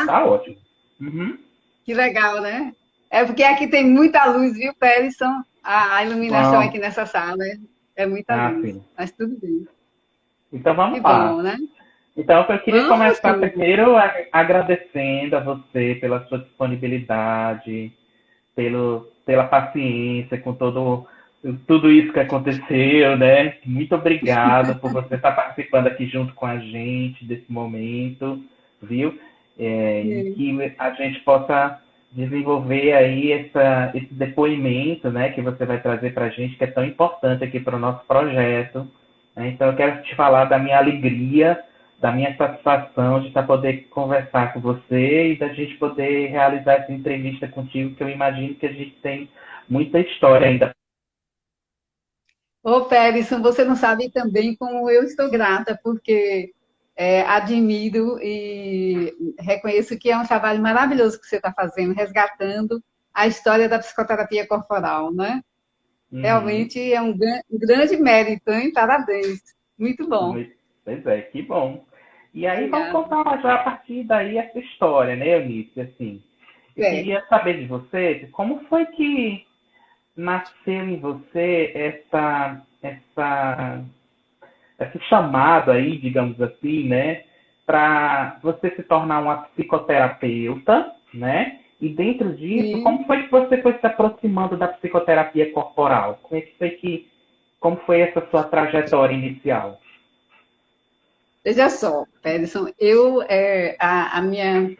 Tá ótimo. Uhum. Que legal, né? É porque aqui tem muita luz, viu, Périson? A iluminação Bom, aqui nessa sala é muita luz, sim. mas tudo bem. Então Que vamos lá. bom, né? Então, eu queria Vamos começar sim. primeiro agradecendo a você pela sua disponibilidade, pela paciência com tudo isso que aconteceu, né? Muito obrigado por você estar participando aqui junto com a gente desse momento, viu? E Sim. que a gente possa desenvolver aí esse depoimento, né, que você vai trazer para a gente, que é tão importante aqui para o nosso projeto, né? Então, eu quero te falar da minha alegria, da minha satisfação de estar poder conversar com você e da gente poder realizar essa entrevista contigo, que eu imagino que a gente tem muita história ainda. Ô, Périson, você não sabe também como eu estou grata, porque admiro e reconheço que é um trabalho maravilhoso que você está fazendo, resgatando a história da psicoterapia corporal, né? Uhum. Realmente é um grande mérito, hein? Parabéns. Muito bom. Pois é, que bom. E aí vamos Obrigada. contar já a partir daí essa história, né, Eunice? Assim, eu É. queria saber de você como foi que nasceu em você esse chamado aí, digamos assim, né, para você se tornar uma psicoterapeuta, né? E dentro disso, Sim. como foi que você foi se aproximando da psicoterapia corporal? Como foi essa sua trajetória inicial? Veja só, Pedson, a minha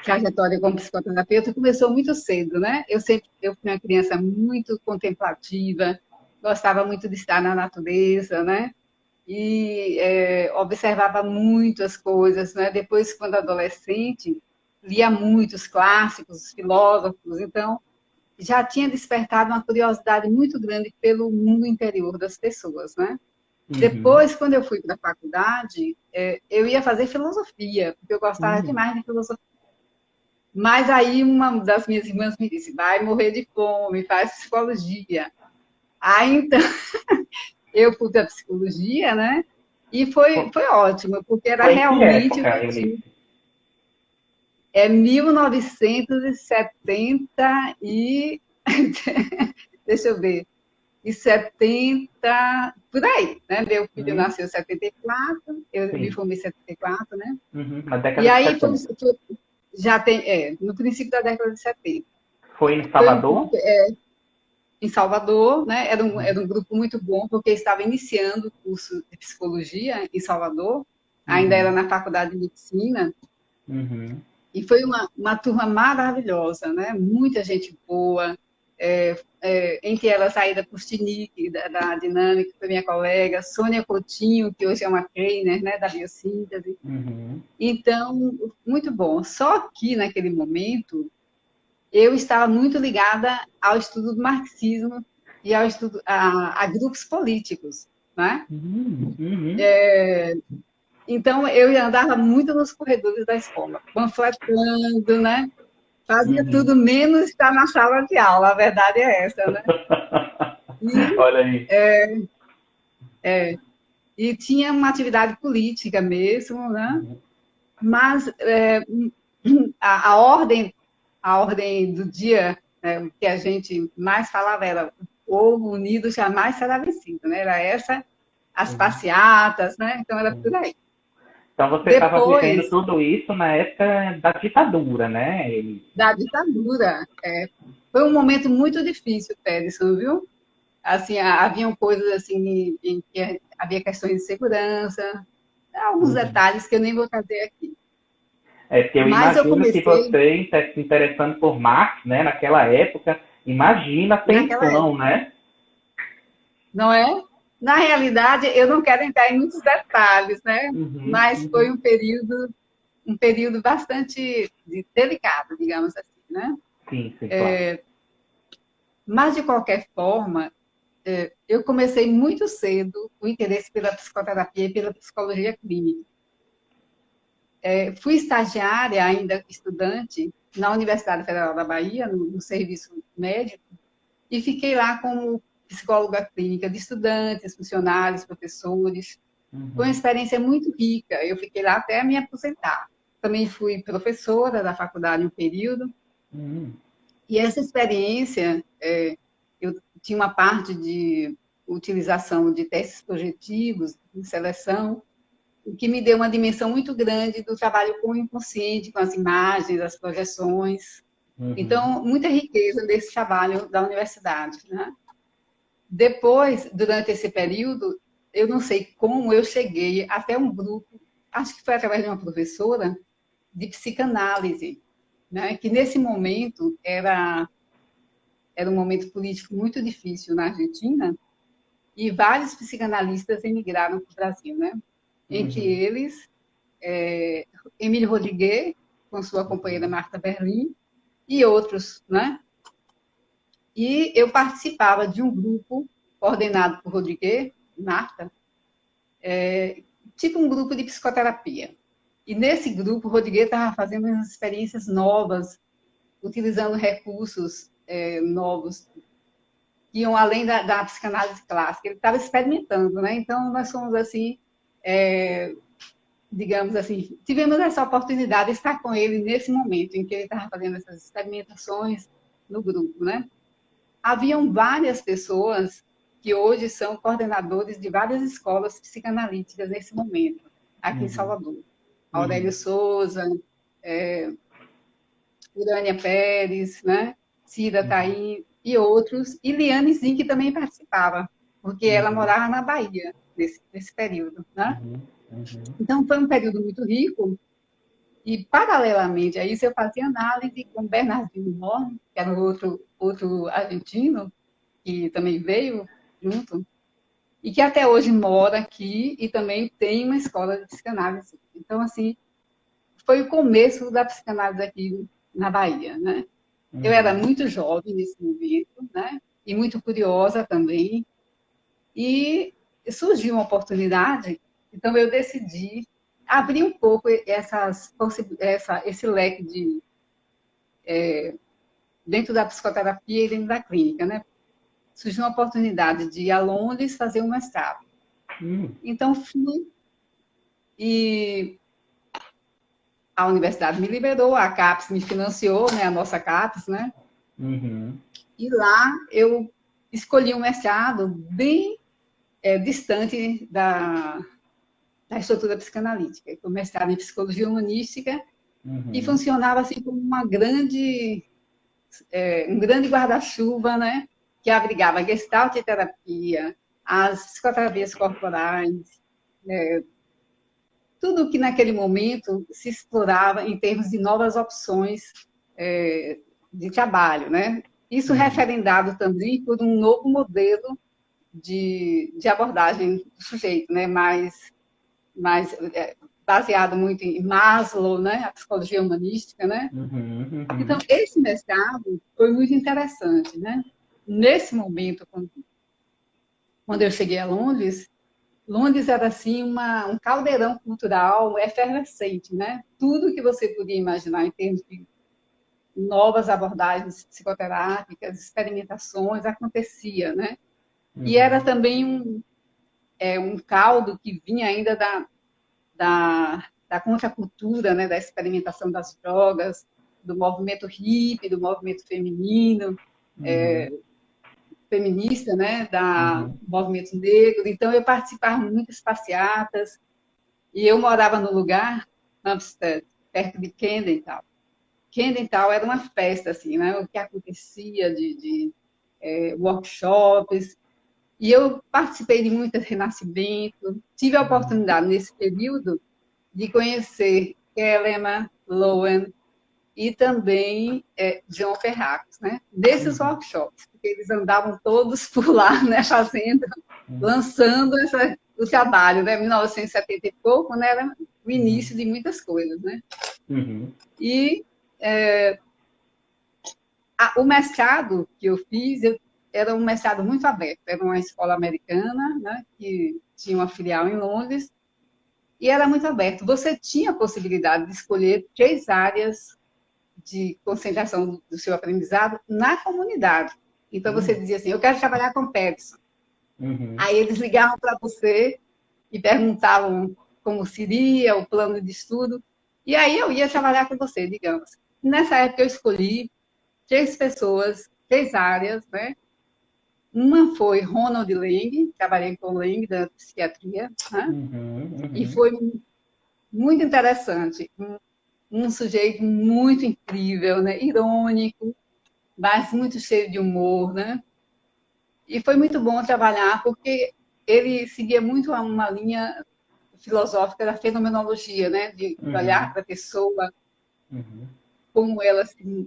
trajetória como psicoterapeuta começou muito cedo, né? Eu fui uma criança muito contemplativa, gostava muito de estar na natureza, né? E observava muito as coisas, né? Depois, quando adolescente, lia muitos clássicos, filósofos, então já tinha despertado uma curiosidade muito grande pelo mundo interior das pessoas, né? Uhum. Depois, quando eu fui para a faculdade, eu ia fazer filosofia, porque eu gostava Uhum. demais de filosofia. Mas aí uma das minhas irmãs me disse, vai morrer de fome, faz psicologia. Aí então eu fui para a psicologia, né? E foi ótimo, porque era Foi em que realmente o época, que tinha. Eunice? É 1970 e... Deixa eu ver. E 70, por aí, né? Meu filho Hum, nasceu em 74, eu me sim. formei em 74, né? Uhum. Na E década de aí 70. já tem, no princípio da década de 70. Foi em Foi Salvador? em Salvador, né? Uhum. Era um grupo muito bom, porque estava iniciando o curso de psicologia em Salvador, ainda era Uhum. na faculdade de medicina, Uhum. e foi uma turma maravilhosa, né? Muita gente boa, entre elas a Aida Pustinic, da Dinâmica, que foi minha colega, Sônia Coutinho, que hoje é uma trainer, né, da biossíntese. Uhum. Então, muito bom. Só que, naquele momento, eu estava muito ligada ao estudo do marxismo e ao estudo a grupos políticos, né? Uhum. Então, eu andava muito nos corredores da escola, panfletando, né? Fazia Uhum. tudo menos estar na sala de aula, a verdade é essa, né? E, Olha aí. e tinha uma atividade política mesmo, né? Uhum. Mas a, a, ordem, a ordem do dia, né, o que a gente mais falava era o povo unido jamais será vencido, né? Era essa, as Uhum. passeatas, né? Então era por aí. Então você estava vivendo Depois tudo isso na época da ditadura, né? Ele. da ditadura, foi um momento muito difícil, Pérez, viu? Assim, haviam coisas assim em que havia questões de segurança, alguns Uhum. detalhes que eu nem vou trazer aqui. É porque eu Mas eu imagino que comecei você se interessando por Marx, né? Naquela época, imagina a naquela tensão, época, né? não é? Na realidade, eu não quero entrar em muitos detalhes, né? Uhum. Mas foi Uhum. um período bastante delicado, digamos assim, né? Sim, sim, claro. Mas, de qualquer forma, eu comecei muito cedo o interesse pela psicoterapia e pela psicologia clínica. Fui estagiária, ainda estudante, na Universidade Federal da Bahia, no serviço médico, e fiquei lá como psicóloga clínica de estudantes, funcionários, professores. Foi uma Uhum. experiência muito rica. Eu fiquei lá até me aposentar. também fui professora da faculdade um período, e essa experiência, eu tinha uma parte de utilização de testes projetivos, de seleção, o que me deu uma dimensão muito grande do trabalho com o inconsciente, com as imagens, as projeções. Então, muita riqueza desse trabalho da universidade, né? Depois, durante esse período, eu não sei como eu cheguei até um grupo, acho que foi através de uma professora, de psicanálise, né? Que nesse momento era um momento político muito difícil na Argentina, e vários psicanalistas emigraram para o Brasil, né? Entre eles, Emílio Rodrigues, com sua companheira Marta Berlim, e outros, né? E eu participava de um grupo coordenado por Rodrigues, Marta, tipo um grupo de psicoterapia. E nesse grupo, o Rodrigues estava fazendo umas experiências novas, utilizando recursos novos, que iam além da psicanálise clássica. Ele estava experimentando, né? Então, nós fomos assim, digamos assim, tivemos essa oportunidade de estar com ele nesse momento em que ele estava fazendo essas experimentações no grupo, né? Haviam várias pessoas que hoje são coordenadores de várias escolas psicanalíticas nesse momento, aqui em Salvador. Aurélio Souza, Urânia Pérez, né? Cida Taim e outros. E Liane Zin, que também participava, porque ela morava na Bahia nesse período, né? Então, foi um período muito rico. E, paralelamente a isso, eu fazia análise com Bernardino Horn, que era outro argentino, que também veio junto, e que até hoje mora aqui e também tem uma escola de psicanálise. Então, assim, foi o começo da psicanálise aqui na Bahia, né? Eu era muito jovem nesse momento, né? E muito curiosa também. E surgiu uma oportunidade, então eu decidi abrir um pouco esse leque de dentro da psicoterapia e dentro da clínica, né? Surgiu uma oportunidade de ir a Londres fazer um mestrado. Então fui e a universidade me liberou, a CAPES me financiou, né? A nossa CAPES, né? E lá eu escolhi um mestrado bem distante da estrutura psicanalítica, o mestrado em psicologia humanística, e funcionava assim como um grande guarda-chuva, né? Que abrigava a gestalt terapia, as psicoterapias corporais, tudo que naquele momento se explorava em termos de novas opções de trabalho, né? Isso referendado também por um novo modelo de abordagem do sujeito, né? mais baseado muito em Maslow, né? A psicologia humanística, né? Então, esse mestrado foi muito interessante, né? Nesse momento, quando eu cheguei a Londres, Londres era assim um caldeirão cultural efervescente, né? Tudo que você podia imaginar em termos de novas abordagens psicoterápicas, experimentações, acontecia, né? E era também um caldo que vinha ainda da contracultura, né? Da experimentação das drogas, do movimento hippie, do movimento feminino, feminista, né? Do movimento negro. Então, eu participava de muitas passeatas, e eu morava no lugar, Hampstead, perto de Camden Town. Camden Town era uma festa, assim, né? O que acontecia de workshops, e eu participei de muitos renascimentos, tive a oportunidade, nesse período, de conhecer Kellema, Lowen e também John Ferracos, né? Desses workshops, porque eles andavam todos por lá, né? Fazendo, lançando o trabalho, né? 1970 e pouco, né? Era o início de muitas coisas, né? E o mestrado que eu fiz, era um mestrado muito aberto, era uma escola americana, né? Que tinha uma filial em Londres, e era muito aberto. Você tinha a possibilidade de escolher 3 áreas de concentração do seu aprendizado na comunidade. Então, você dizia assim, eu quero trabalhar com Peterson. Aí eles ligavam para você e perguntavam como seria o plano de estudo. E aí eu ia trabalhar com você, digamos. Nessa época eu escolhi três pessoas, três áreas, né? Uma foi Ronald Lang, trabalhei com o Lang da psiquiatria, né? E Uhum. foi muito interessante. Um sujeito muito incrível, né? Irônico, mas muito cheio de humor, né? E foi muito bom trabalhar, porque ele seguia muito uma linha filosófica da fenomenologia, né? De olhar Uhum. para a pessoa, Uhum. como ela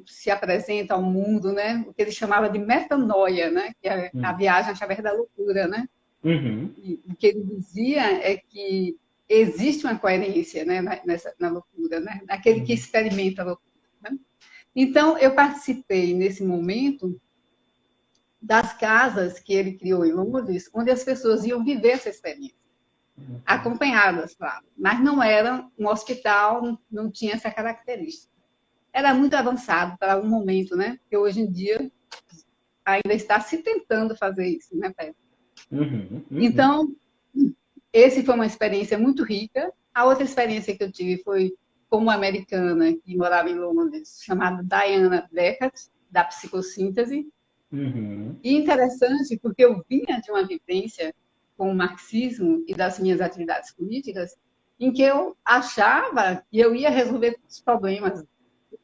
se apresenta ao mundo, né? O que ele chamava de metanoia, né? Que é a Uhum. viagem através da loucura, né? Uhum. E o que ele dizia é que existe uma coerência, né? Na loucura, né? Naquele que Uhum. experimenta a loucura, né? Então, eu participei nesse momento das casas que ele criou em Londres, onde as pessoas iam viver essa experiência, acompanhadas, claro, mas não era um hospital, não tinha essa característica. Era muito avançado para um momento, né? Que hoje em dia ainda está se tentando fazer isso, né, Pedro? Uhum. Uhum. Então, esse foi uma experiência muito rica. A outra experiência que eu tive foi com uma americana que morava em Londres, chamada Diana Beckett, da psicossíntese. Uhum. E interessante porque eu vinha de uma vivência com o marxismo e das minhas atividades políticas, em que eu achava que eu ia resolver os problemas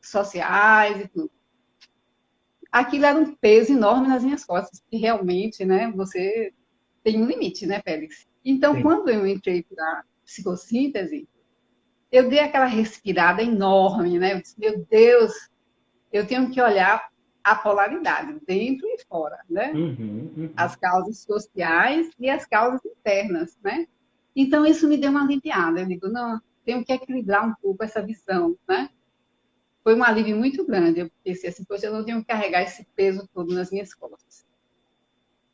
sociais e tudo. Aquilo era um peso enorme nas minhas costas, porque realmente, né, você tem um limite, né, Félix? Então, Sim. quando eu entrei para a psicossíntese, eu dei aquela respirada enorme, né? Eu disse, meu Deus, eu tenho que olhar a polaridade, dentro e fora, né? Uhum. As Uhum. causas sociais e as causas internas, né? Então, isso me deu uma aliviada. Eu digo, não, tenho que equilibrar um pouco essa visão, né? Foi um alívio muito grande. Eu pensei assim, poxa, eu não tenho que carregar esse peso todo nas minhas costas.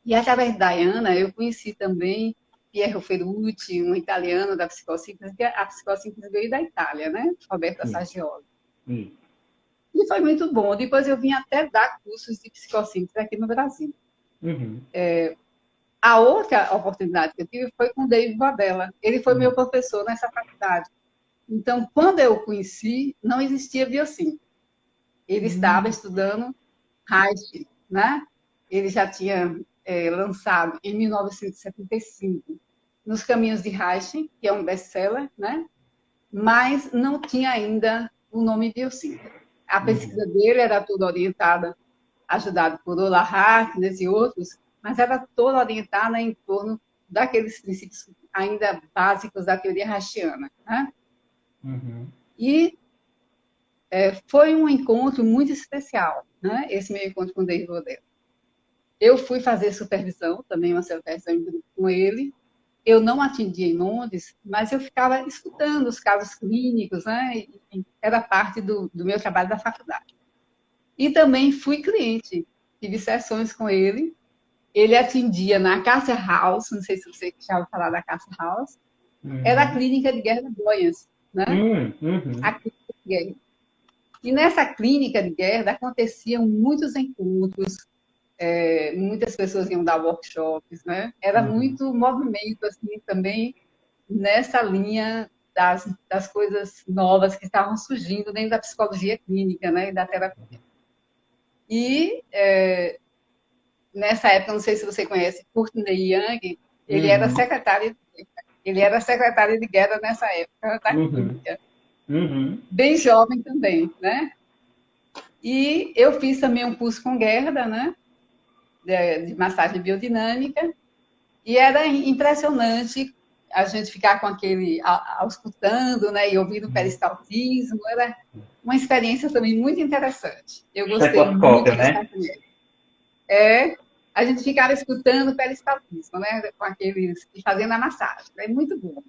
E através da Diana, eu conheci também Piero Ferrucci, um italiano da psicossíntese, que a psicossíntese veio da Itália, né? Roberta Sim. Saggioli. Sim. E foi muito bom. Depois eu vim até dar cursos de psicossíntese aqui no Brasil. Uhum. A outra oportunidade que eu tive foi com o David Bardella. Ele foi meu Uhum. professor nessa faculdade. Então, quando eu o conheci, não existia biossim. Ele estava Uhum. estudando Reich, né? Ele já tinha lançado em 1975 Nos Caminhos de Reich, que é um best-seller, né? Mas não tinha ainda o nome biossim. A Uhum. pesquisa dele era toda orientada, ajudada por Ola Harkness e outros, mas era toda orientada em torno daqueles princípios ainda básicos da teoria Reichiana, né? Uhum. E foi um encontro muito especial, né? Esse meu encontro com o David Bodel. Eu fui fazer supervisão, também uma supervisão em grupo com ele. Eu não atendia em Londres, mas eu ficava escutando os casos clínicos, né? E era parte do meu trabalho da faculdade. E também fui cliente, tive sessões com ele. Ele atendia na Cassia House, não sei se você já ouviu falar da Cassia House, era a Uhum. clínica de guerra de Boyas, né? A Uhum. clínica de guerra. E nessa clínica de guerra aconteciam muitos encontros, muitas pessoas iam dar workshops, né? Era Uhum. muito movimento assim também nessa linha das coisas novas que estavam surgindo dentro da psicologia clínica, né? E da terapia. E nessa época, não sei se você conhece Courtney Young, ele era Uhum. secretário, ele era secretário de guerra nessa época da Uhum. clínica, Uhum. bem jovem também, né? E eu fiz também um curso com Gerda, né? De massagem biodinâmica, e era impressionante a gente ficar com aquele, auscultando, né? E ouvindo o peristaltismo, era uma experiência também muito interessante. Eu gostei Estetoscópio, muito de estar né? com ele. É, a gente ficava escutando o peristaltismo, né? Com aqueles, e fazendo a massagem, é muito bom.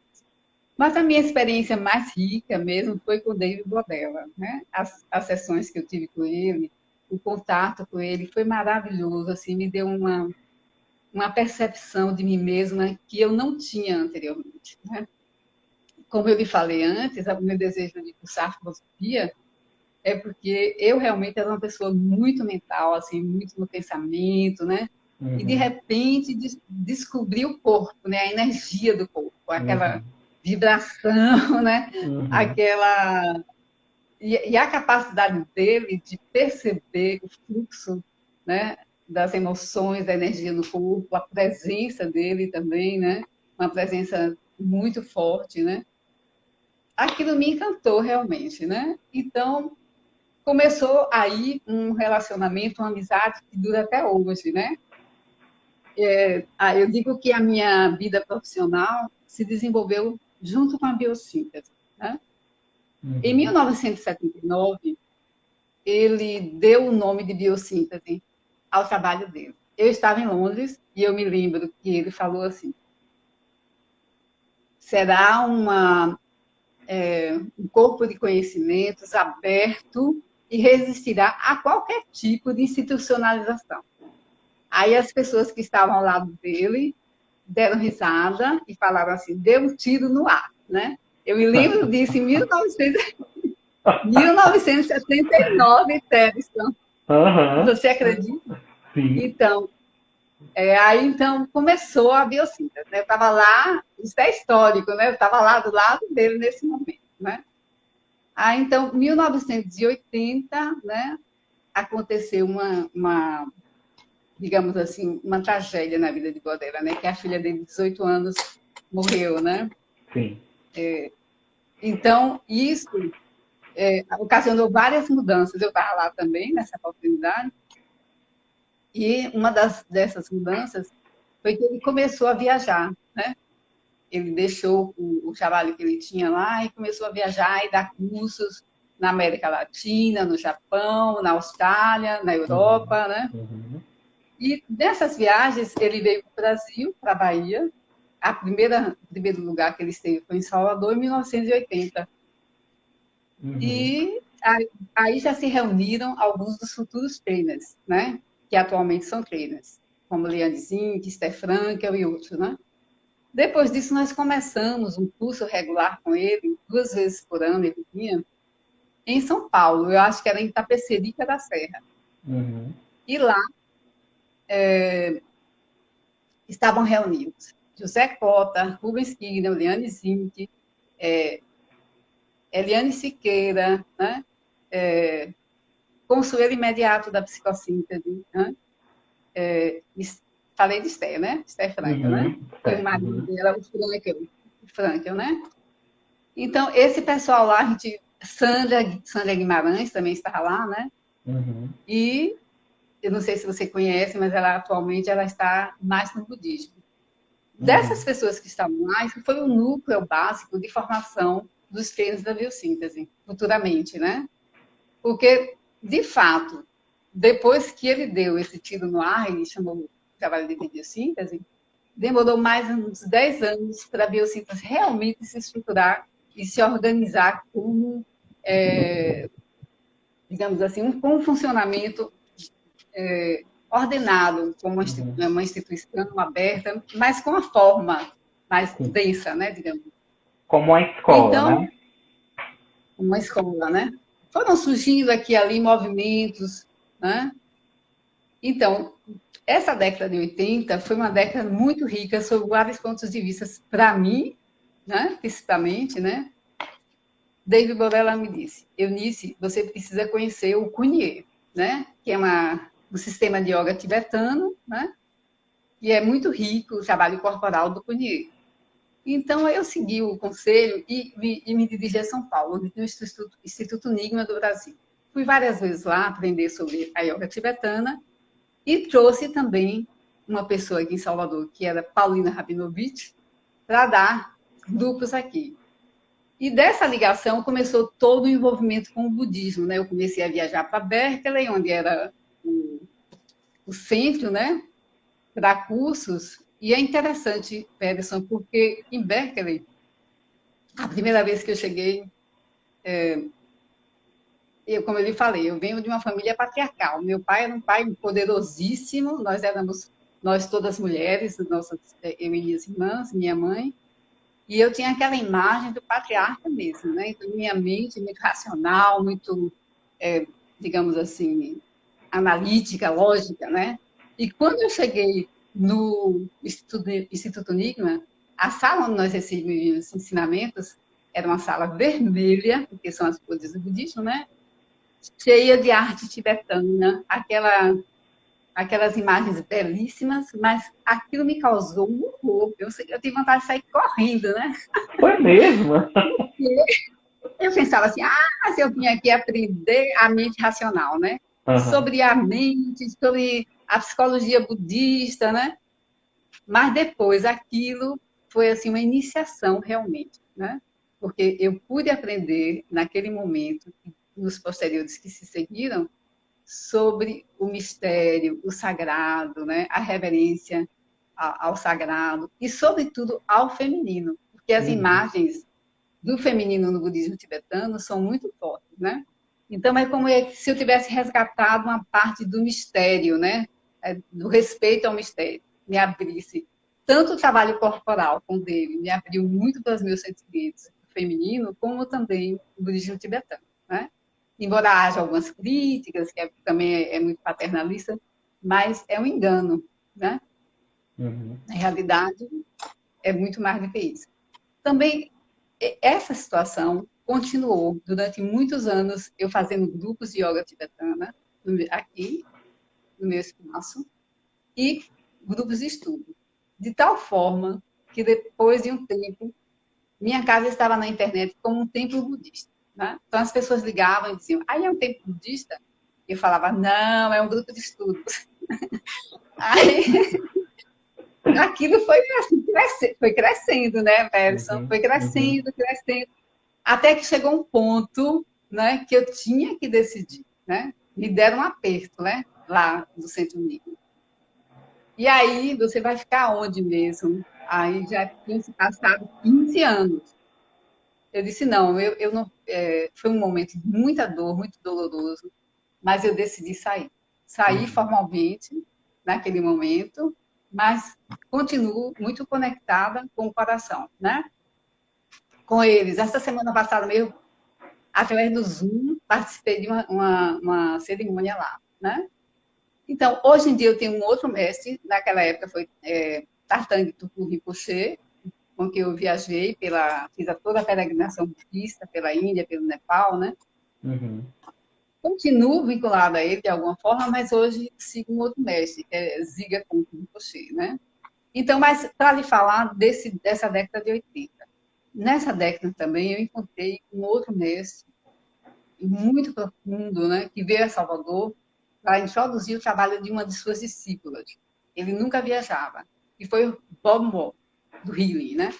Mas a minha experiência mais rica mesmo foi com o David Bodella, né? As sessões que eu tive com ele, o contato com ele foi maravilhoso, assim, me deu uma percepção de mim mesma que eu não tinha anteriormente, né? Como eu lhe falei antes, o meu desejo de cursar filosofia é porque eu realmente era uma pessoa muito mental, assim, muito no pensamento, né? E de Uhum. repente descobri o corpo, né? A energia do corpo, aquela Uhum. vibração, né? Uhum. Aquela e a capacidade dele de perceber o fluxo, né, das emoções, da energia no corpo, a presença dele também, né? Uma presença muito forte, né? Aquilo me encantou realmente, né? Então, começou aí um relacionamento, uma amizade que dura até hoje, né? Eu digo que a minha vida profissional se desenvolveu junto com a biossíntese, né? Em Uhum. 1979, ele deu o nome de biossíntese ao trabalho dele. Eu estava em Londres e eu me lembro que ele falou assim: será um corpo de conhecimentos aberto e resistirá a qualquer tipo de institucionalização. Aí as pessoas que estavam ao lado dele deram risada e falaram assim: deu um tiro no ar, né? Eu me lembro disso em 1979, Tedson. Aham. Você acredita? Sim. Então, aí então começou a biossíntese, né? Eu estava lá, isso é histórico, né? Eu estava lá do lado dele nesse momento, né? Aí então, 1980, né? Aconteceu digamos assim, uma tragédia na vida de Godela, né? Que a filha dele, de 18 anos, morreu, né? Sim. Então, isso ocasionou várias mudanças. Eu estava lá também nessa oportunidade. E uma dessas mudanças foi que ele começou a viajar, né? Ele deixou o trabalho que ele tinha lá e começou a viajar e dar cursos na América Latina, no Japão, na Austrália, na Uhum. Europa, né? Uhum. E dessas viagens ele veio para o Brasil, para a Bahia. O primeiro lugar que ele esteve foi em Salvador, em 1980. Uhum. E aí já se reuniram alguns dos futuros trainers, né? Que atualmente são trainers, como Liane Zink, Steph Frankel e outros, né? Depois disso, nós começamos um curso regular com ele, 2 vezes por ano ele vinha, em São Paulo. Eu acho que era em Itapecerica da Serra. Uhum. E lá estavam reunidos José Cota, Rubens Kigner, Liane Zink, Eliane Siqueira, né? Consuelo imediato da psicossíntese, né? Falei de Esther, né? Esther Frankel, né? Uhum. E o Certo. marido Uhum. dela, o Frankel, né? Então, esse pessoal lá, a gente, Sandra Guimarães também estava lá, né? Uhum. E eu não sei se você conhece, mas ela atualmente ela está mais no budismo. Dessas Uhum. pessoas que estavam lá, isso foi o núcleo básico de formação dos treinos da biossíntese, futuramente, né? Porque, de fato, depois que ele deu esse tiro no ar, ele chamou o trabalho de biossíntese, demorou mais uns 10 anos para a biossíntese realmente se estruturar e se organizar como, digamos assim, com um funcionamento ordenado, como Uhum. uma instituição aberta, mas com a forma mais Sim. densa, né, digamos. Como a escola, Então, né? uma escola, né? Foram surgindo aqui e ali movimentos, né? Então, essa década de 80 foi uma década muito rica sob vários pontos de vista. Para mim, né, principalmente, né? David Borella me disse: Eunice, você precisa conhecer o Kunye, né? Que é um sistema de yoga tibetano, né? E é muito rico o trabalho corporal do Kunye. Então, eu segui o conselho e me dirigi a São Paulo, no Instituto Nigma do Brasil. Fui várias vezes lá aprender sobre a yoga tibetana e trouxe também uma pessoa aqui em Salvador, que era Paulina Rabinovich, para dar grupos aqui. E dessa ligação começou todo o envolvimento com o budismo, né? Eu comecei a viajar para Berkeley, onde era o centro, né? Para cursos. E é interessante, Pederson, porque em Berkeley, a primeira vez que eu cheguei, como eu lhe falei, eu venho de uma família patriarcal. Meu pai era um pai poderosíssimo, nós todas mulheres, eu e minhas irmãs, minha mãe, e eu tinha aquela imagem do patriarca mesmo, né? Então, minha mente muito racional, muito, digamos assim, analítica, lógica, né? E quando eu cheguei no Instituto Nigma, a sala onde nós recebíamos os ensinamentos era uma sala vermelha, porque são as cores do budismo, né? Cheia de arte tibetana, aquelas imagens belíssimas, mas aquilo me causou um horror. Eu tive vontade de sair correndo, né? Foi mesmo? Eu pensava assim, se eu vim aqui aprender a mente racional, né? Uhum. Sobre a mente, sobre a psicologia budista, né? Mas depois aquilo foi assim uma iniciação realmente, né? Porque eu pude aprender naquele momento, nos posteriores que se seguiram, sobre o mistério, o sagrado, né? A reverência ao sagrado e, sobretudo, ao feminino, porque as Uhum. imagens do feminino no budismo tibetano são muito fortes, né? Então, é como se eu tivesse resgatado uma parte do mistério, né? Do respeito ao mistério, me abrisse. Tanto o trabalho corporal com dele me abriu muito para os meus sentimentos feminino, como também o budismo tibetano, né? Embora haja algumas críticas, que também é muito paternalista, mas é um engano, né? Uhum. Na realidade, é muito mais do que isso. Também essa situação continuou durante muitos anos, eu fazendo grupos de yoga tibetana aqui no meu espaço e grupos de estudo. De tal forma que depois de um tempo, minha casa estava na internet como um templo budista. Né? Então as pessoas ligavam e diziam, aí é um templo budista? Eu falava, não, é um grupo de estudos. Aí aquilo foi assim, foi crescendo, né, Verson? Uhum. Foi Uhum. crescendo, crescendo. Até que chegou um ponto, né, que eu tinha que decidir, né? Me deram um aperto, né, lá do Centro Unido. E aí, você vai ficar onde mesmo? Aí já tinham se passado 15 anos. Eu disse, não, eu não. Foi um momento de muita dor, muito doloroso, mas eu decidi sair. Saí Uhum. formalmente, naquele momento, mas continuo muito conectada com o coração, né? Com eles. Essa semana passada mesmo, através do Zoom, participei de uma cerimônia lá, né? Então, hoje em dia eu tenho um outro mestre, naquela época foi Tartang Tupu Rinpoche, com que eu viajei, fiz toda a peregrinação budista pela Índia, pelo Nepal, né? Uhum. Continuo vinculada a ele de alguma forma, mas hoje sigo um outro mestre, que é Ziga Kongtrul Rinpoche, né? Então, mas para lhe falar dessa década de 80. Nessa década também eu encontrei um outro mestre muito profundo, né, que veio a Salvador para introduzir o trabalho de uma de suas discípulas. Ele nunca viajava, e foi o Bob Moore, do Healing, né?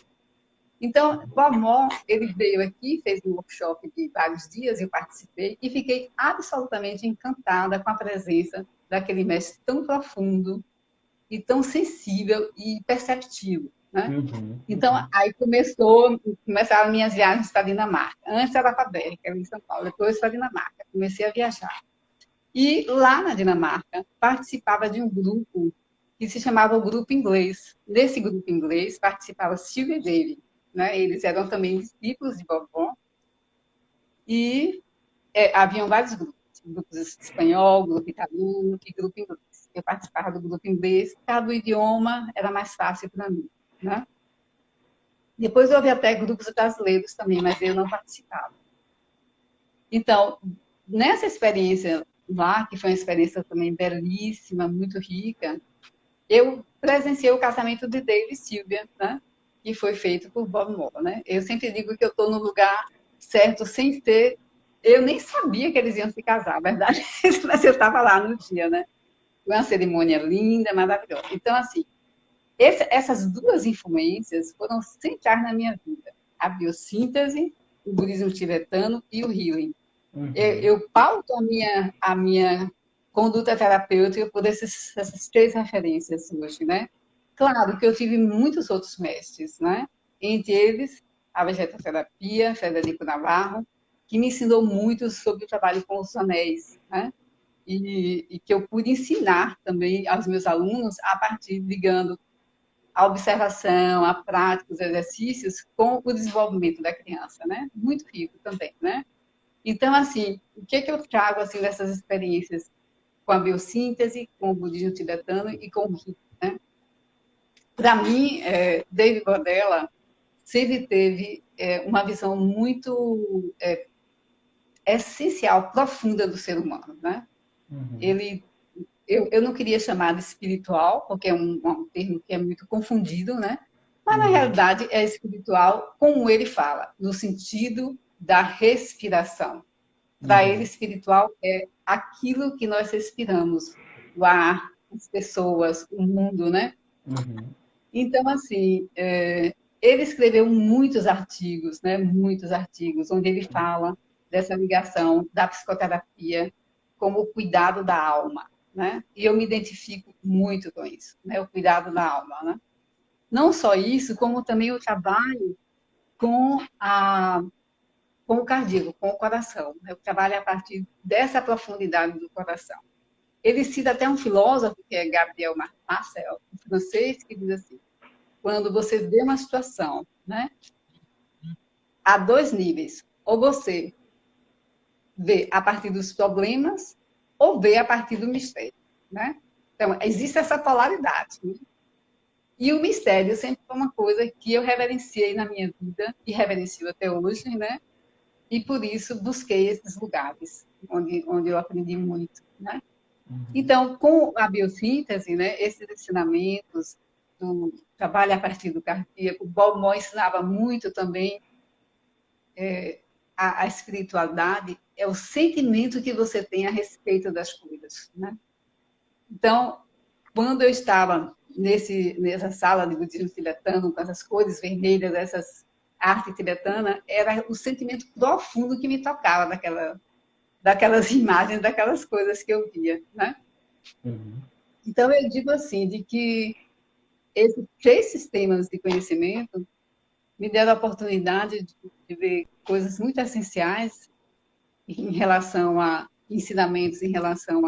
Então, Bob Moore, ele veio aqui, fez um workshop de vários dias, eu participei, e fiquei absolutamente encantada com a presença daquele mestre tão profundo e tão sensível e perceptivo, né? Uhum. Então, aí começaram minhas viagens para a Dinamarca. Antes era para a Bélgica, era em São Paulo, depois para a Dinamarca. Comecei a viajar. E lá na Dinamarca, participava de um grupo que se chamava o Grupo Inglês. Nesse grupo inglês, participava Silvia e David. Né? Eles eram também discípulos de Bourbon. E haviam vários grupos. Grupos espanhol, grupo italiano e grupo inglês. Eu participava do grupo inglês. Cada idioma era mais fácil para mim. Né? Depois houve até grupos brasileiros também, mas eu não participava. Então, nessa experiência lá, que foi uma experiência também belíssima, muito rica, eu presenciei o casamento de David e Silvia, né? Que foi feito por Bob Moore, né? Eu sempre digo que eu estou no lugar certo, sem ser... Eu nem sabia que eles iam se casar, a verdade, mas eu estava lá no dia, né? Foi uma cerimônia linda, maravilhosa. Então, assim, essas duas influências foram centrais na minha vida. A biossíntese, o budismo tibetano e o healing. Uhum. Eu pauto a minha conduta terapêutica por essas três referências hoje, né? Claro que eu tive muitos outros mestres, né? Entre eles, a vegetoterapia, Frederico Navarro, que me ensinou muito sobre o trabalho com os anéis, né? E que eu pude ensinar também aos meus alunos a partir, ligando a observação, a prática, os exercícios com o desenvolvimento da criança, né? Muito rico também, né? Então, assim, o que eu trago assim dessas experiências com a biossíntese, com o budismo tibetano e com o Rio, né? Para mim, David Bordella sempre teve uma visão muito essencial, profunda do ser humano, né? Uhum. Ele, eu não queria chamar de espiritual, porque é um termo que é muito confundido, né? Mas, na Uhum. realidade, é espiritual, como ele fala, no sentido da respiração. Para ele, Uhum. espiritual é aquilo que nós respiramos, o ar, as pessoas, o mundo, né? Uhum. Então, assim, ele escreveu muitos artigos, né? Muitos artigos, onde ele fala dessa ligação da psicoterapia como o cuidado da alma, né? E eu me identifico muito com isso, né? O cuidado da alma, né? Não só isso, como também o trabalho com com o cardíaco, com o coração. Né? Eu trabalho a partir dessa profundidade do coração. Ele cita até um filósofo, que é Gabriel Marcel, um francês, que diz assim: quando você vê uma situação, né, há dois níveis. Ou você vê a partir dos problemas, ou vê a partir do mistério. Né? Então, existe essa polaridade. Né? E o mistério sempre foi uma coisa que eu reverenciei na minha vida, e reverencio até hoje, né? E por isso busquei esses lugares onde eu aprendi muito. Né? Uhum. Então, com a biossíntese, né, esses ensinamentos do trabalho a partir do cardíaco, Balmont ensinava muito também a espiritualidade, é o sentimento que você tem a respeito das coisas. Né? Então, quando eu estava nessa sala de budismo tibetano, com essas cores vermelhas, essas arte tibetana, era o sentimento profundo que me tocava daquelas imagens, daquelas coisas que eu via. Né? Uhum. Então, eu digo assim, de que esses três sistemas de conhecimento me deram a oportunidade de ver coisas muito essenciais em relação a ensinamentos, em relação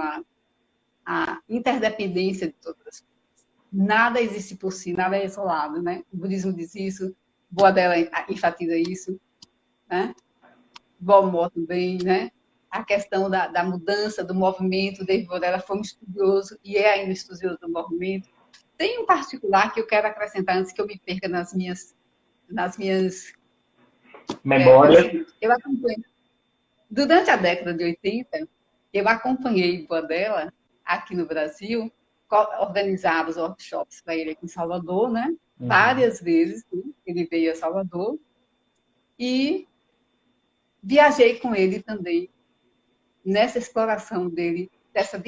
à interdependência de todas as coisas. Nada existe por si, nada é isolado, né? O budismo diz isso, Boadella enfatiza isso, né? Balmor também, né? A questão da mudança, do movimento, David Boadella foi um estudioso e é ainda estudioso do movimento. Tem um particular que eu quero acrescentar antes que eu me perca nas minhas é o Memórias. seguinte, eu acompanhei, durante a década de 80, eu acompanhei Boadella aqui no Brasil, organizava os workshops para ele aqui em Salvador, né? Uhum. Várias vezes, né? Ele veio a Salvador e viajei com ele também nessa exploração dele, dessa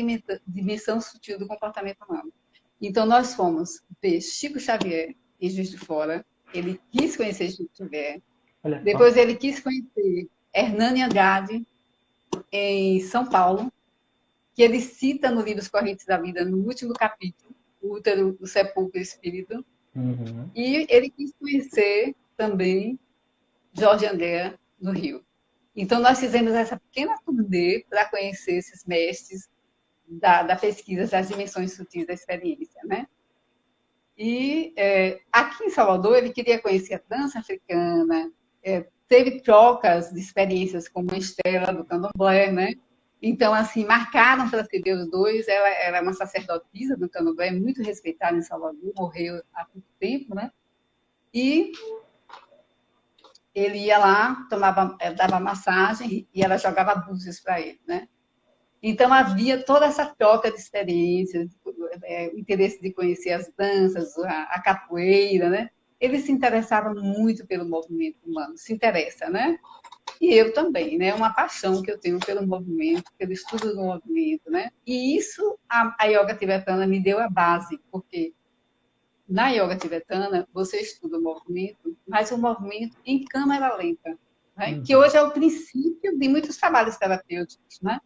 dimensão sutil do comportamento humano. Então, nós fomos ver Chico Xavier em Juiz de Fora, ele quis conhecer Chico Xavier, Olha só. depois ele quis conhecer Hernani Andrade, em São Paulo, que ele cita no livro Os Correntes da Vida, no último capítulo, o útero, o sepulcro e o espírito. Uhum. E ele quis conhecer também Jorge Andréa, no Rio. Então, nós fizemos essa pequena turnê para conhecer esses mestres da pesquisa das dimensões sutis da experiência, né? E aqui em Salvador, ele queria conhecer a dança africana, teve trocas de experiências com uma Estela do Candomblé, né? Então, assim, marcaram para se ver os dois. Ela era uma sacerdotisa do Candomblé, muito respeitada em Salvador, morreu há pouco tempo, né? E ele ia lá, dava massagem e ela jogava búzios para ele, né? Então, havia toda essa troca de experiências, o interesse de conhecer as danças, a capoeira, né? Ele se interessava muito pelo movimento humano, se interessa, né? E eu também, né? Uma paixão que eu tenho pelo movimento, pelo estudo do movimento, né? E isso a yoga tibetana me deu a base, porque na yoga tibetana você estuda o movimento, mas o movimento em câmera lenta, né? Que Uhum. hoje é o princípio de muitos trabalhos terapêuticos, né?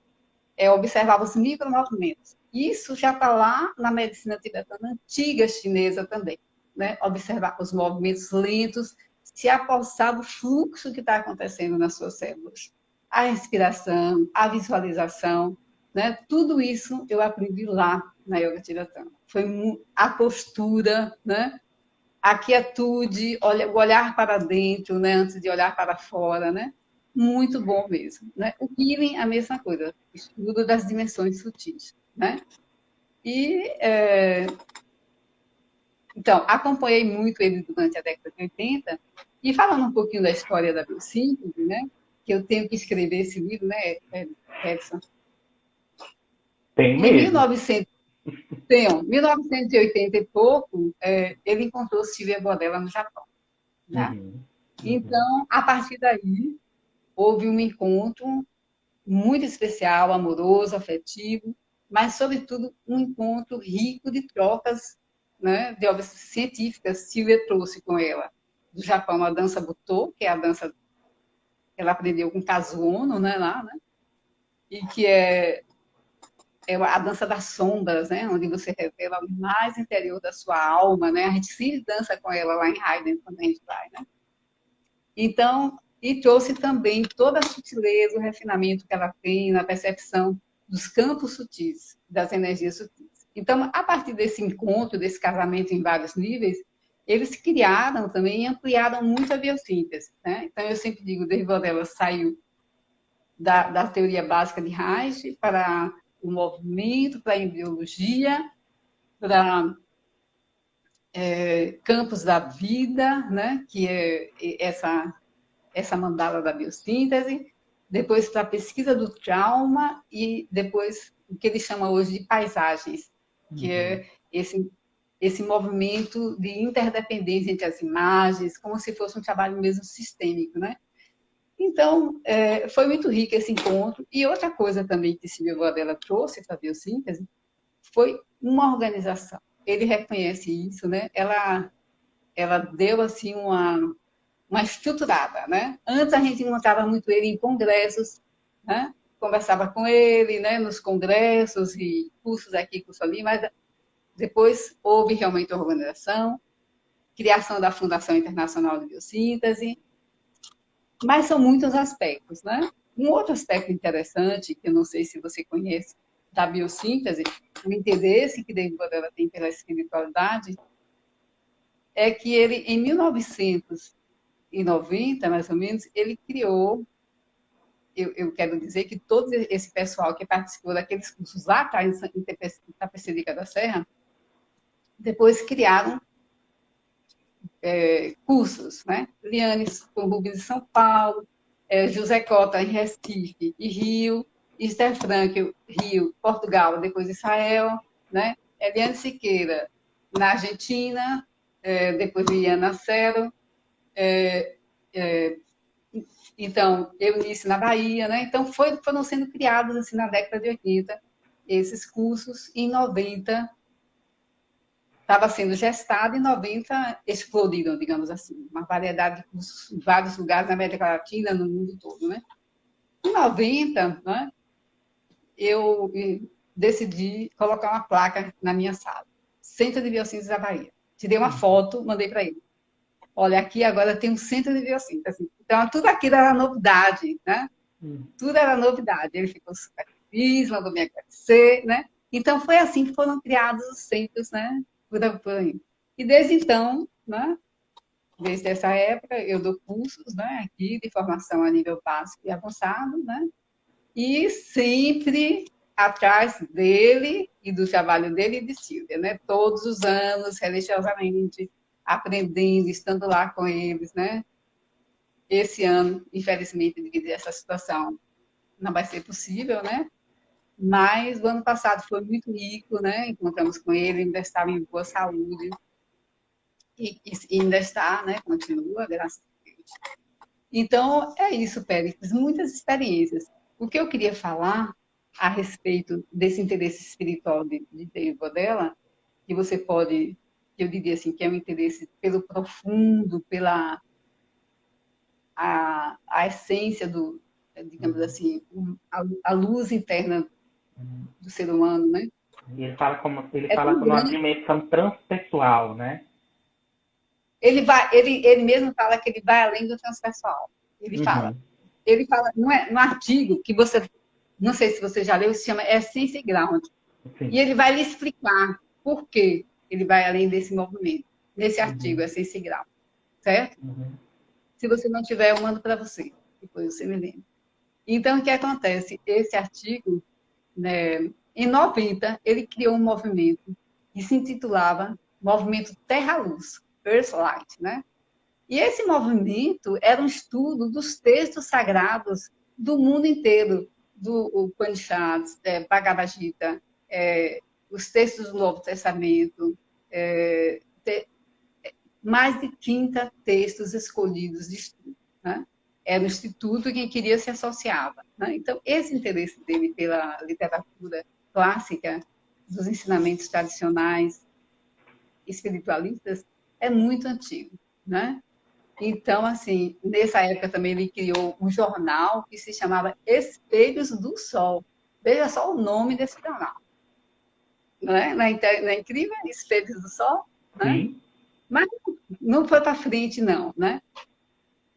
É observar os micromovimentos. Isso já está lá na medicina tibetana antiga chinesa também, né? Observar os movimentos lentos, se apossar do fluxo que está acontecendo nas suas células. A respiração, a visualização, né? Tudo isso eu aprendi lá na yoga tibetana. Foi a postura, né? A quietude, o olhar para dentro, né? Antes de olhar para fora, né? Muito bom mesmo, né? O healing, a mesma coisa, estudo das dimensões sutis, né? E Então, acompanhei muito ele durante a década de 80, e falando um pouquinho da história da biossíntese, né? Que eu tenho que escrever esse livro, né, Edson? Tem Em mesmo. 1900, 1980 e pouco, ele encontrou Silvia Bodella no Japão. Né? Uhum, uhum, Então, a partir daí, houve um encontro muito especial, amoroso, afetivo, mas, sobretudo, um encontro rico de trocas, né, de obras científicas. Silvia trouxe com ela do Japão a dança Butô, que é a dança que ela aprendeu com Kazuo Ono, né, lá, né, e que é a dança das sombras, né, onde você revela o mais interior da sua alma, né, a gente sempre dança com ela lá em Haydn, quando a gente vai, né. Então, e trouxe também toda a sutileza, o refinamento que ela tem na percepção dos campos sutis, das energias sutis. Então, a partir desse encontro, desse casamento em vários níveis, eles criaram também e ampliaram muito a biossíntese. Né? Então, eu sempre digo, Derrida saiu da teoria básica de Reich para o movimento, para a embriologia, para campos da vida, né? Que é essa mandala da biossíntese, depois para a pesquisa do trauma e depois o que ele chama hoje de paisagens, que uhum. é esse movimento de interdependência entre as imagens, como se fosse um trabalho mesmo sistêmico, né? Então, foi muito rico esse encontro. E outra coisa também que Silvia Boadella trouxe para a biossíntese foi uma organização. Ele reconhece isso, né? Ela deu assim uma estruturada, né? Antes a gente encontrava muito ele em congressos, né? Conversava com ele, né? Nos congressos e cursos aqui, curso ali, mas depois houve realmente uma organização, criação da Fundação Internacional de Biossíntese, mas são muitos aspectos, né? Um outro aspecto interessante, que eu não sei se você conhece, da biossíntese, o interesse que David Bodella tem pela espiritualidade, é que ele, em 1990, mais ou menos, ele criou, eu quero dizer que todo esse pessoal que participou daqueles cursos lá atrás, em Tapecerica da Serra, depois criaram cursos, né? Liane com Rubens em São Paulo, José Cota em Recife e Rio, Esther Frank, Rio, Portugal, depois Israel, né? Eliane Siqueira na Argentina, depois Liana Cero, então, Eunice na Bahia, né? Então, foram sendo criados, assim, na década de 80, esses cursos. Em 90, estava sendo gestado, em 90 explodiram, digamos assim, uma variedade de cursos em vários lugares na América Latina, no mundo todo, né? Em 90, né, eu decidi colocar uma placa na minha sala. Centro de Biossíntese da Bahia. Tirei uma foto, mandei para ele. Olha, aqui agora tem um centro de biossíntese. Então, tudo aquilo era novidade, né? Tudo era novidade. Ele ficou super feliz, mandou me agradecer, né? Então, foi assim que foram criados os centros, né? Por aí. E desde então, né? Desde essa época, eu dou cursos, né? Aqui de formação a nível básico e avançado, né? E sempre atrás dele e do trabalho dele e de Silvia, né? Todos os anos, religiosamente, aprendendo, estando lá com eles, né? Esse ano, infelizmente, devido a essa situação, não vai ser possível, né? Mas o ano passado foi muito rico, né? Encontramos com ele, ainda estava em boa saúde e ainda está, né? Continua, graças a Deus. Então, é isso, Péricles, muitas experiências. O que eu queria falar a respeito desse interesse espiritual de David Bodella, que você pode, eu diria assim, que é um interesse pelo profundo, pela a essência do, digamos Uhum. assim, a luz interna do ser humano, né? E ele É fala tão com uma grande. dimensão transpessoal, né? Ele mesmo fala que ele vai além do transpessoal. Ele fala. Uhum. Ele fala, não é, no artigo que você, não sei se você já leu, se chama Essence Ground. E Sim. ele vai lhe explicar por que ele vai além desse movimento, nesse artigo, Uhum. Essence Ground, certo? Uhum. Se você não tiver, eu mando para você, depois você me lembra. Então, o que acontece? Esse artigo, né, em 90, ele criou um movimento que se intitulava movimento Terra-Luz, Earth-Light, né? E esse movimento era um estudo dos textos sagrados do mundo inteiro, do Upanishads, Bhagavad Gita, os textos do Novo Testamento, mais de 30 textos escolhidos de estudo, né? Era um instituto que queria se associava, né? Então, esse interesse dele pela literatura clássica, dos ensinamentos tradicionais espiritualistas, é muito antigo, né? Então, assim, nessa época também ele criou um jornal que se chamava Espelhos do Sol. Veja só o nome desse jornal. Não é, não é incrível? Espelhos do Sol? Né? Sim. Mas não foi para frente, não, né?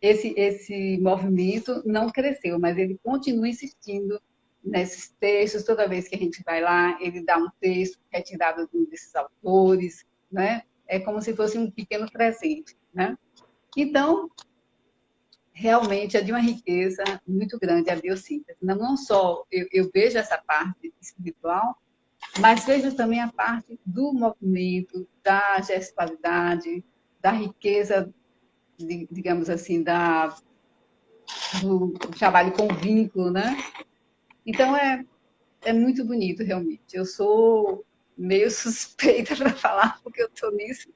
Esse movimento não cresceu, mas ele continua insistindo nesses textos. Toda vez que a gente vai lá, ele dá um texto retirado de um desses autores, né? É como se fosse um pequeno presente, né? Então, realmente é de uma riqueza muito grande a biossíntese. Não só eu vejo essa parte espiritual, mas vejo também a parte do movimento, da gestualidade, da riqueza, digamos assim, do trabalho com vínculo, né? Então, é muito bonito, realmente. Eu sou meio suspeita para falar, porque eu estou nisso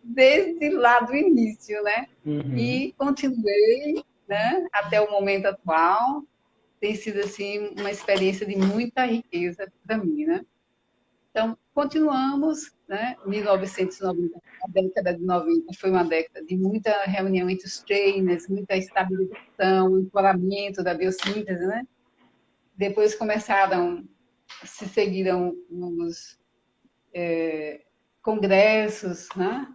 desde lá do início, né? Uhum. E continuei, né, até o momento atual. Tem sido, assim, uma experiência de muita riqueza para mim, né? Então, continuamos, né? 1990, a década de 90 foi uma década de muita reunião entre os trainers, muita estabilização, empoderamento da biossíntese, né? Depois se seguiram os congressos, né?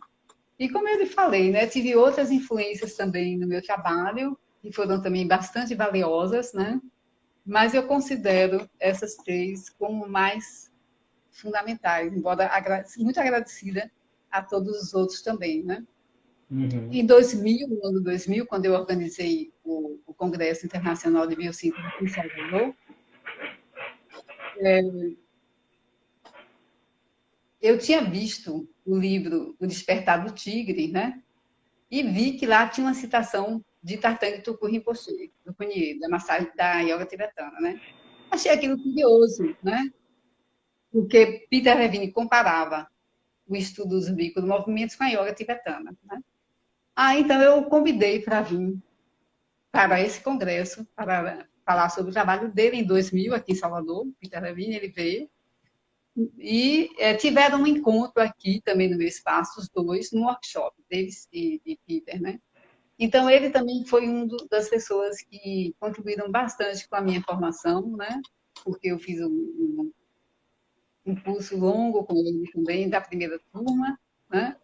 E como eu lhe falei, né? Tive outras influências também no meu trabalho, que foram também bastante valiosas, né? Mas eu considero essas três como mais fundamentais, embora muito agradecida a todos os outros também, né? Uhum. Em 2000, no ano 2000, quando eu organizei o Congresso Internacional de Biossíntese em Salvador, eu tinha visto o livro O Despertar do Tigre, né? E vi que lá tinha uma citação de Tartanga Tuku Rinpoche, do Kunye, da massagem da yoga tibetana, né? Achei aquilo curioso, né? Porque Peter Levine comparava o estudo dos micromovimentos com a yoga tibetana, né? Então eu o convidei para vir para esse congresso, para falar sobre o trabalho dele em 2000, aqui em Salvador. Peter Levine, ele veio. E tiveram um encontro aqui também no meu espaço, os dois, num workshop, Davis e Peter, né? Então, ele também foi das pessoas que contribuíram bastante com a minha formação, né? Porque eu fiz um curso longo com ele também, da primeira turma, né?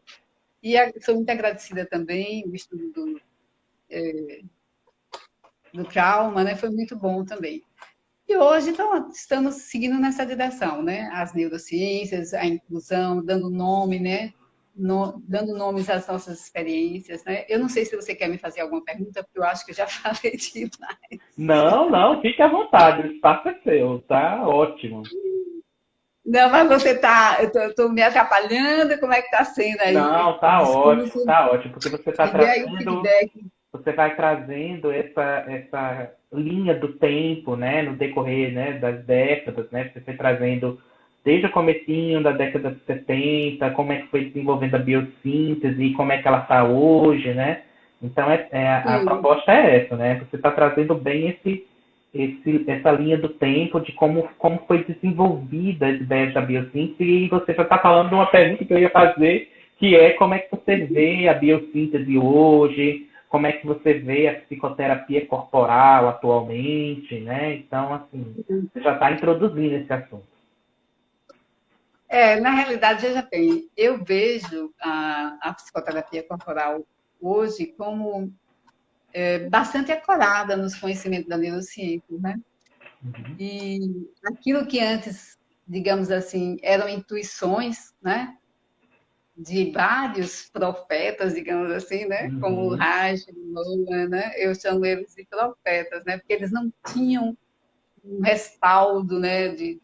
E sou muito agradecida também, o estudo do trauma, né? Foi muito bom também. E hoje, então, estamos seguindo nessa direção, né? As neurociências, a inclusão, dando nome, né? Dando nomes às nossas experiências, né? Eu não sei se você quer me fazer alguma pergunta, porque eu acho que eu já falei demais. Não, não, fique à vontade, o espaço é seu, tá ótimo. Não, mas você está, eu estou me atrapalhando, como é que está sendo aí Não, o discurso? tá ótimo, porque você está Me dê aí um trazendo, feedback. você vai trazendo essa linha do tempo, né, no decorrer, né, das décadas, né, você foi trazendo desde o comecinho da década de 70, como é que foi desenvolvendo a biossíntese, como é que ela está hoje, né? Então, a Sim, proposta é essa, né? Você está trazendo bem essa linha do tempo de como foi desenvolvida a ideia da biossíntese e você já está falando de uma pergunta que eu ia fazer, que é como é que você vê a biossíntese hoje, como é que você vê a psicoterapia corporal atualmente, né? Então, assim, você já está introduzindo esse assunto. na realidade, veja bem, eu vejo a psicoterapia corporal hoje como bastante acorada nos conhecimentos da neurociência, né? Uhum. E aquilo que antes, digamos assim, eram intuições, né? De vários profetas, digamos assim, né? Como o Uhum. Raj, Mola, né? Eu chamo eles de profetas, né? Porque eles não tinham um respaldo, né? De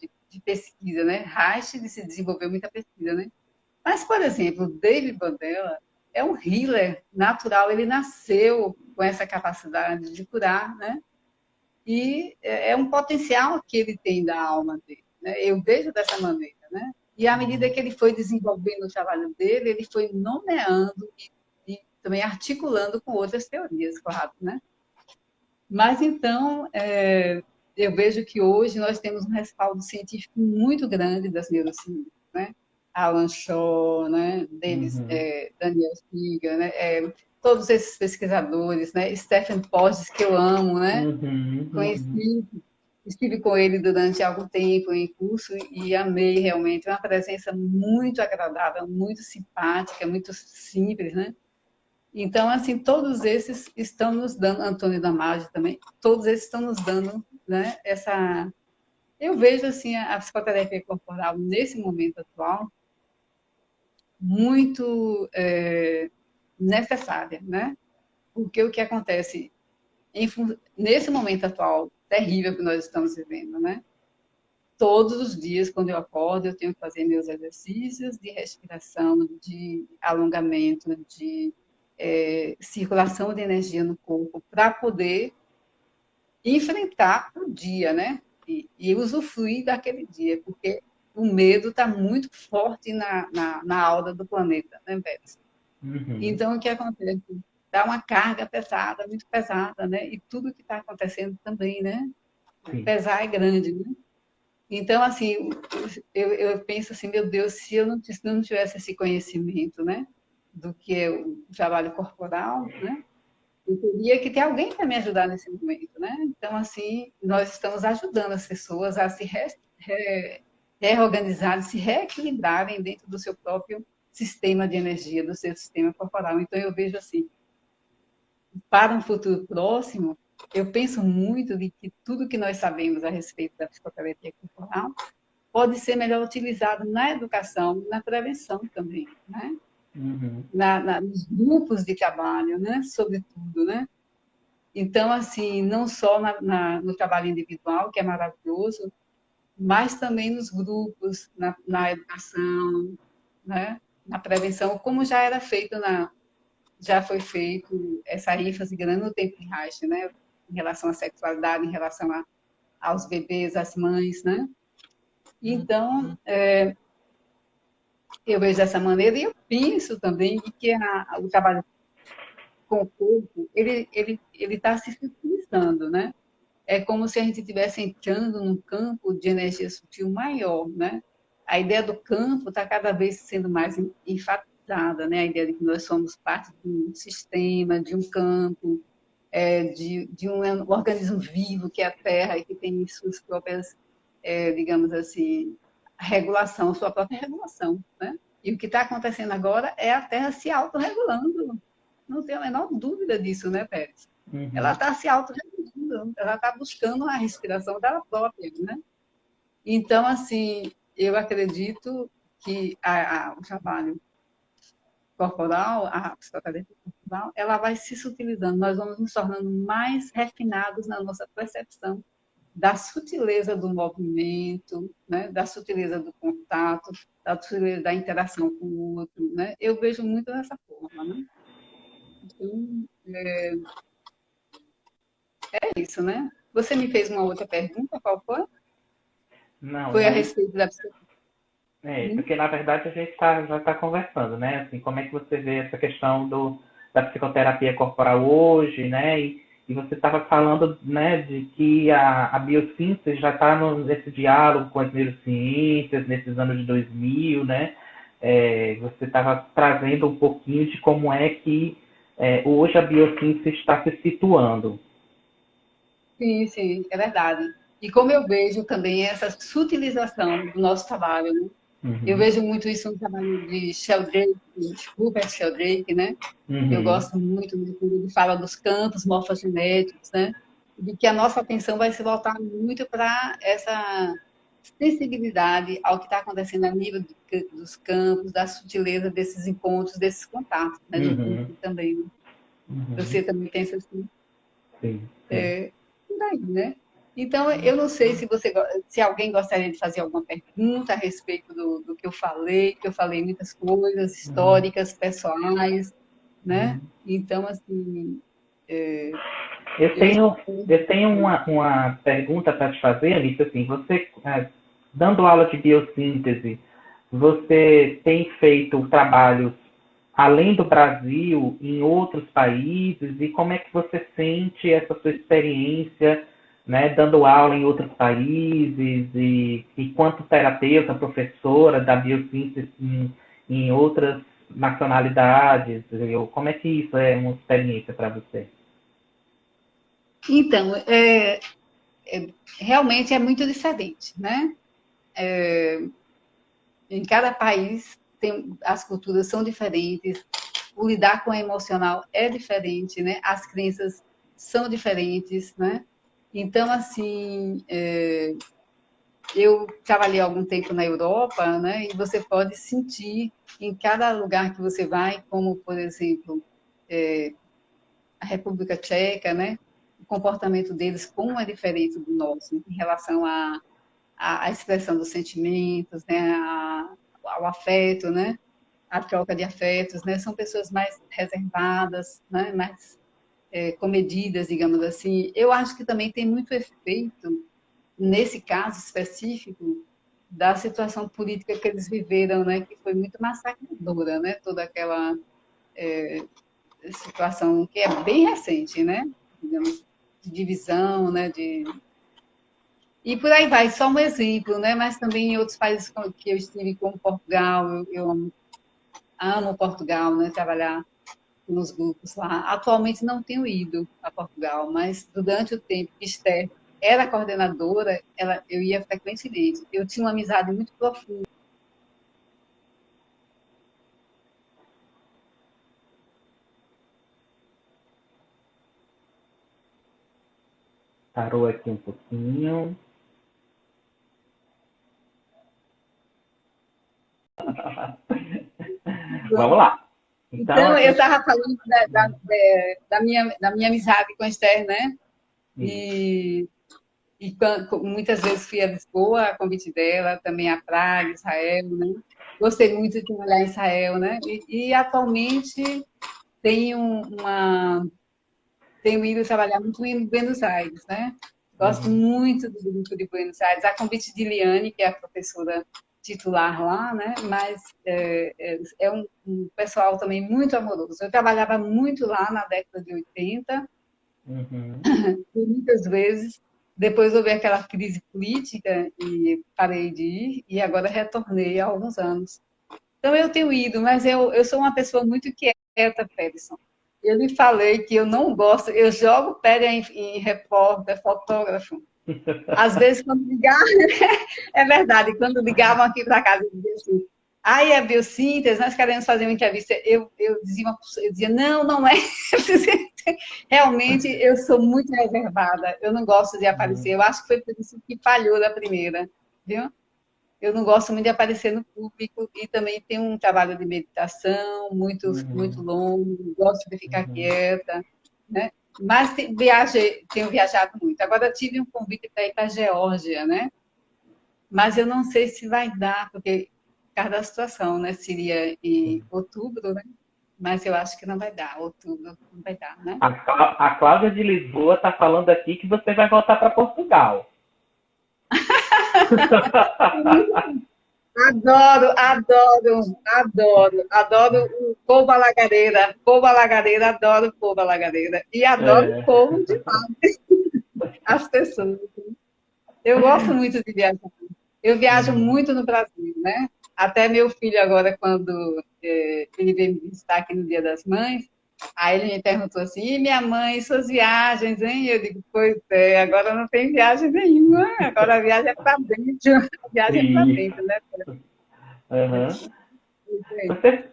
pesquisa, né? Raj se desenvolveu muita pesquisa, né? Mas, por exemplo, o David Bandela é um healer natural, ele nasceu com essa capacidade de curar, né? E é um potencial que ele tem da alma dele, né? Eu vejo dessa maneira, né? E à medida que ele foi desenvolvendo o trabalho dele, ele foi nomeando e também articulando com outras teorias, claro, né? Mas então, eu vejo que hoje nós temos um respaldo científico muito grande das neurociências, né? Alan Shaw, né? Uhum, Daniel Siegel, né? Todos esses pesquisadores, né? Stephen Porges, que eu amo, né? uhum, uhum. Conheci, estive com ele durante algum tempo em curso e amei realmente. É uma presença muito agradável, muito simpática, muito simples, né? Então, assim, todos esses estão nos dando, Antônio Damasio também, todos esses estão nos dando, né, essa... Eu vejo, assim, a psicoterapia corporal, nesse momento atual, muito necessária, né? Porque o que acontece nesse momento atual terrível que nós estamos vivendo, né? Todos os dias, quando eu acordo, eu tenho que fazer meus exercícios de respiração, de alongamento, de circulação de energia no corpo, para poder enfrentar o dia, né? E usufruir daquele dia, porque o medo está muito forte na aura do planeta, né, Beth? Uhum, Então, o que acontece? Dá uma carga pesada, muito pesada, né? E tudo que está acontecendo também, né? O sim. pesar é grande, né? Então, assim, eu penso assim, meu Deus, se eu não tivesse esse conhecimento, né? Do que é o trabalho corporal, né? Eu teria que ter alguém para me ajudar nesse momento, né? Então, assim, nós estamos ajudando as pessoas a se reorganizarem, se reequilibrarem dentro do seu próprio sistema de energia, do seu sistema corporal. Então, eu vejo assim, para um futuro próximo, eu penso muito de que tudo que nós sabemos a respeito da psicoterapia corporal pode ser melhor utilizado na educação, na prevenção também, né? Uhum, Nos grupos de trabalho, né? Sobretudo, né? Então, assim, não só no trabalho individual, que é maravilhoso, mas também nos grupos, na educação, né? Na prevenção, como já era feito já foi feito essa ênfase grande no tempo de Reich, né? Em relação à sexualidade, em relação aos bebês, às mães, né? Então, eu vejo dessa maneira e eu penso também que o trabalho com o corpo, ele está se utilizando, né? É como se a gente estivesse entrando num campo de energia sutil maior, né? A ideia do campo está cada vez sendo mais enfatizada, né? A ideia de que nós somos parte de um sistema, de um campo, de um organismo vivo que é a Terra e que tem suas próprias, digamos assim, regulação, sua própria regulação, né? E o que está acontecendo agora é a Terra se autorregulando. Não tenho a menor dúvida disso, né, Pérez? Ela uhum. está se autorregulando, ela está buscando a respiração dela própria, né? Então, assim, eu acredito que o trabalho corporal, a psicoterapia corporal, ela vai se sutilizando, nós vamos nos tornando mais refinados na nossa percepção da sutileza do movimento, né? Da sutileza do contato, da sutileza da interação com o outro, né? Eu vejo muito dessa forma, né? Então, é isso, né? Você me fez uma outra pergunta, qual foi? Não, Foi a é, respeito da psicoterapia. porque na verdade a gente já está conversando, né? Assim, como é que você vê essa questão da psicoterapia corporal hoje, né? E você estava falando, né, de que a biossíntese já está nesse diálogo com as neurociências, nesses anos de 2000, né? Você estava trazendo um pouquinho de como é que hoje a biossíntese está se situando. Sim, sim, é verdade. E como eu vejo também essa sutilização do nosso trabalho, né? Eu Uhum, vejo muito isso no trabalho de Sheldrake, Rupert Sheldrake, né? Eu uhum, gosto muito quando ele fala dos campos morfogenéticos, né? De que a nossa atenção vai se voltar muito para essa sensibilidade ao que está acontecendo a nível dos campos, da sutileza desses encontros, desses contatos, né? Do uhum, corpo também, né? uhum. Você também pensa assim? Sim, sim. Por aí, né? Então, eu não sei se se alguém gostaria de fazer alguma pergunta a respeito do que eu falei muitas coisas Uhum, históricas, pessoais, né? uhum. Então, assim, Eu eu tenho, estou... eu tenho uma pergunta para te fazer, Alice. Assim, você, dando aula de biossíntese, você tem feito trabalhos além do Brasil, em outros países, e como é que você sente essa sua experiência, né, dando aula em outros países, e quanto terapeuta, professora da biossíntese em outras nacionalidades, como é que isso é uma experiência para você? Então, realmente é muito diferente, né? Em cada país as culturas são diferentes, o lidar com o emocional é diferente, né? As crenças são diferentes, né? Então, assim, eu trabalhei algum tempo na Europa, né? E você pode sentir em cada lugar que você vai, como, por exemplo, a República Tcheca, né? O comportamento deles, como é diferente do nosso, em relação à expressão dos sentimentos, né? Ao afeto, né? A troca de afetos, né? São pessoas mais reservadas, né? Mais comedidas, digamos assim. Eu acho que também tem muito efeito, nesse caso específico, da situação política que eles viveram, né? Que foi muito massacradora, né? Toda aquela situação que é bem recente, né? Digamos, de divisão, né? E por aí vai, só um exemplo, né? Mas também em outros países que eu estive, como Portugal, eu amo Portugal, né? Trabalhar nos grupos lá. Atualmente não tenho ido a Portugal, mas durante o tempo que Esther era coordenadora, eu ia frequentemente. Eu tinha uma amizade muito profunda. Parou aqui um pouquinho. Vamos lá. Então, Então, eu estava falando da minha amizade com a Esther, né? E, muitas vezes fui a Lisboa, a convite dela, também a Praga, Israel, né? Gostei muito de trabalhar em Israel, né? E atualmente tenho tenho ido trabalhar muito em Buenos Aires, né? Gosto uhum, muito do grupo de Buenos Aires, a convite de Liane, que é a professora titular lá, né? Mas é um pessoal também muito amoroso. Eu trabalhava muito lá na década de 80, uhum. e muitas vezes. Depois houve aquela crise política e parei de ir, e agora retornei há alguns anos. Então, eu tenho ido, mas eu sou uma pessoa muito quieta, Pederson. Eu lhe falei que eu não gosto, eu jogo pedra em repórter, fotógrafo. Às vezes, quando ligavam, é verdade, quando ligavam aqui para casa, eu dizia assim, ai, é biossíntese, nós queremos fazer uma entrevista. Eu dizia, não, não é. Realmente, eu sou muito reservada, eu não gosto de aparecer. Uhum, Eu acho que foi por isso que falhou da primeira, viu? Eu não gosto muito de aparecer no público e também tenho um trabalho de meditação muito uhum, longo, gosto de ficar uhum. quieta, né? Mas tenho viajado muito. Agora tive um convite para ir para a Geórgia, né? Mas eu não sei se vai dar, porque por causa da situação, né? Seria em outubro, né? Mas eu acho que não vai dar, outubro não vai dar, né? A Cláudia de Lisboa está falando aqui que você vai voltar para Portugal. Adoro, adoro, adoro, adoro o povo alagareira, adoro o povo alagareira. E adoro o É. povo de lá, as pessoas. Eu gosto muito de viajar. Eu viajo Uhum. muito no Brasil, né? Até meu filho agora, quando ele veio me visitar aqui no Dia das Mães, aí ele me perguntou assim, e minha mãe, suas viagens, hein? Eu digo, pois é, agora não tem viagem nenhuma, agora a viagem é para dentro, a viagem é para Isso. dentro, né? Uhum.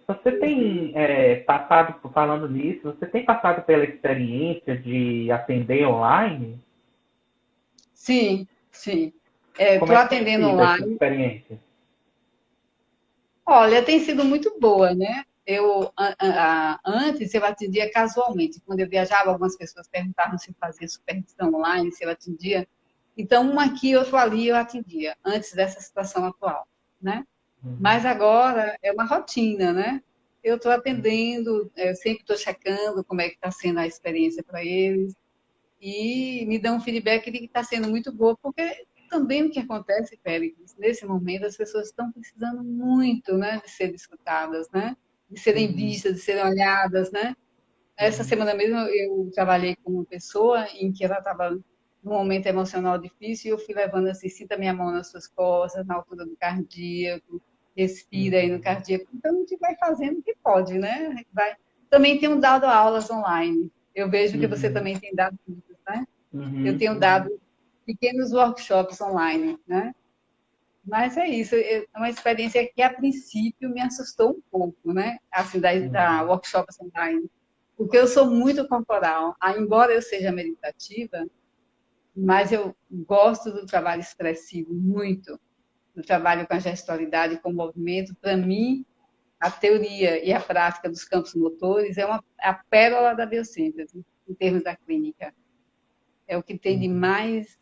Você tem passado, falando nisso, você tem passado pela experiência de atender online? Sim, sim. Como Estou é que tem atendendo sido essa online. experiência? Olha, tem sido muito boa, né? Antes eu atendia casualmente. Quando eu viajava, algumas pessoas perguntavam se eu fazia supervisão online, se eu atendia. Então, um aqui, outro ali eu atendia, antes dessa situação atual, né? Uhum. Mas agora é uma rotina, né? Eu estou atendendo, eu sempre estou checando como é que está sendo a experiência para eles, e me dão um feedback de que está sendo muito boa, porque também o que acontece, Félix, nesse momento as pessoas estão precisando muito, né, de serem escutadas, né, de serem Uhum. vistas, de serem olhadas, né. Essa Uhum. semana mesmo eu trabalhei com uma pessoa em que ela estava num momento emocional difícil e eu fui levando assim, sinta minha mão nas suas costas, na altura do cardíaco, respira aí no Uhum. cardíaco. Então a gente vai fazendo o que pode, né? Vai. Também tenho dado aulas online. Eu vejo que você Uhum. também tem dado muitas, né? Eu Uhum. tenho Uhum. dado pequenos workshops online, né? Mas é isso, é uma experiência que a princípio me assustou um pouco, né? Assim, da Uhum. workshops online. Porque eu sou muito corporal. Embora eu seja meditativa, mas eu gosto do trabalho expressivo, muito. Do trabalho com a gestualidade, com o movimento. Para mim, a teoria e a prática dos campos motores é a pérola da biossíntese, em termos da clínica. É o que tem de Uhum. mais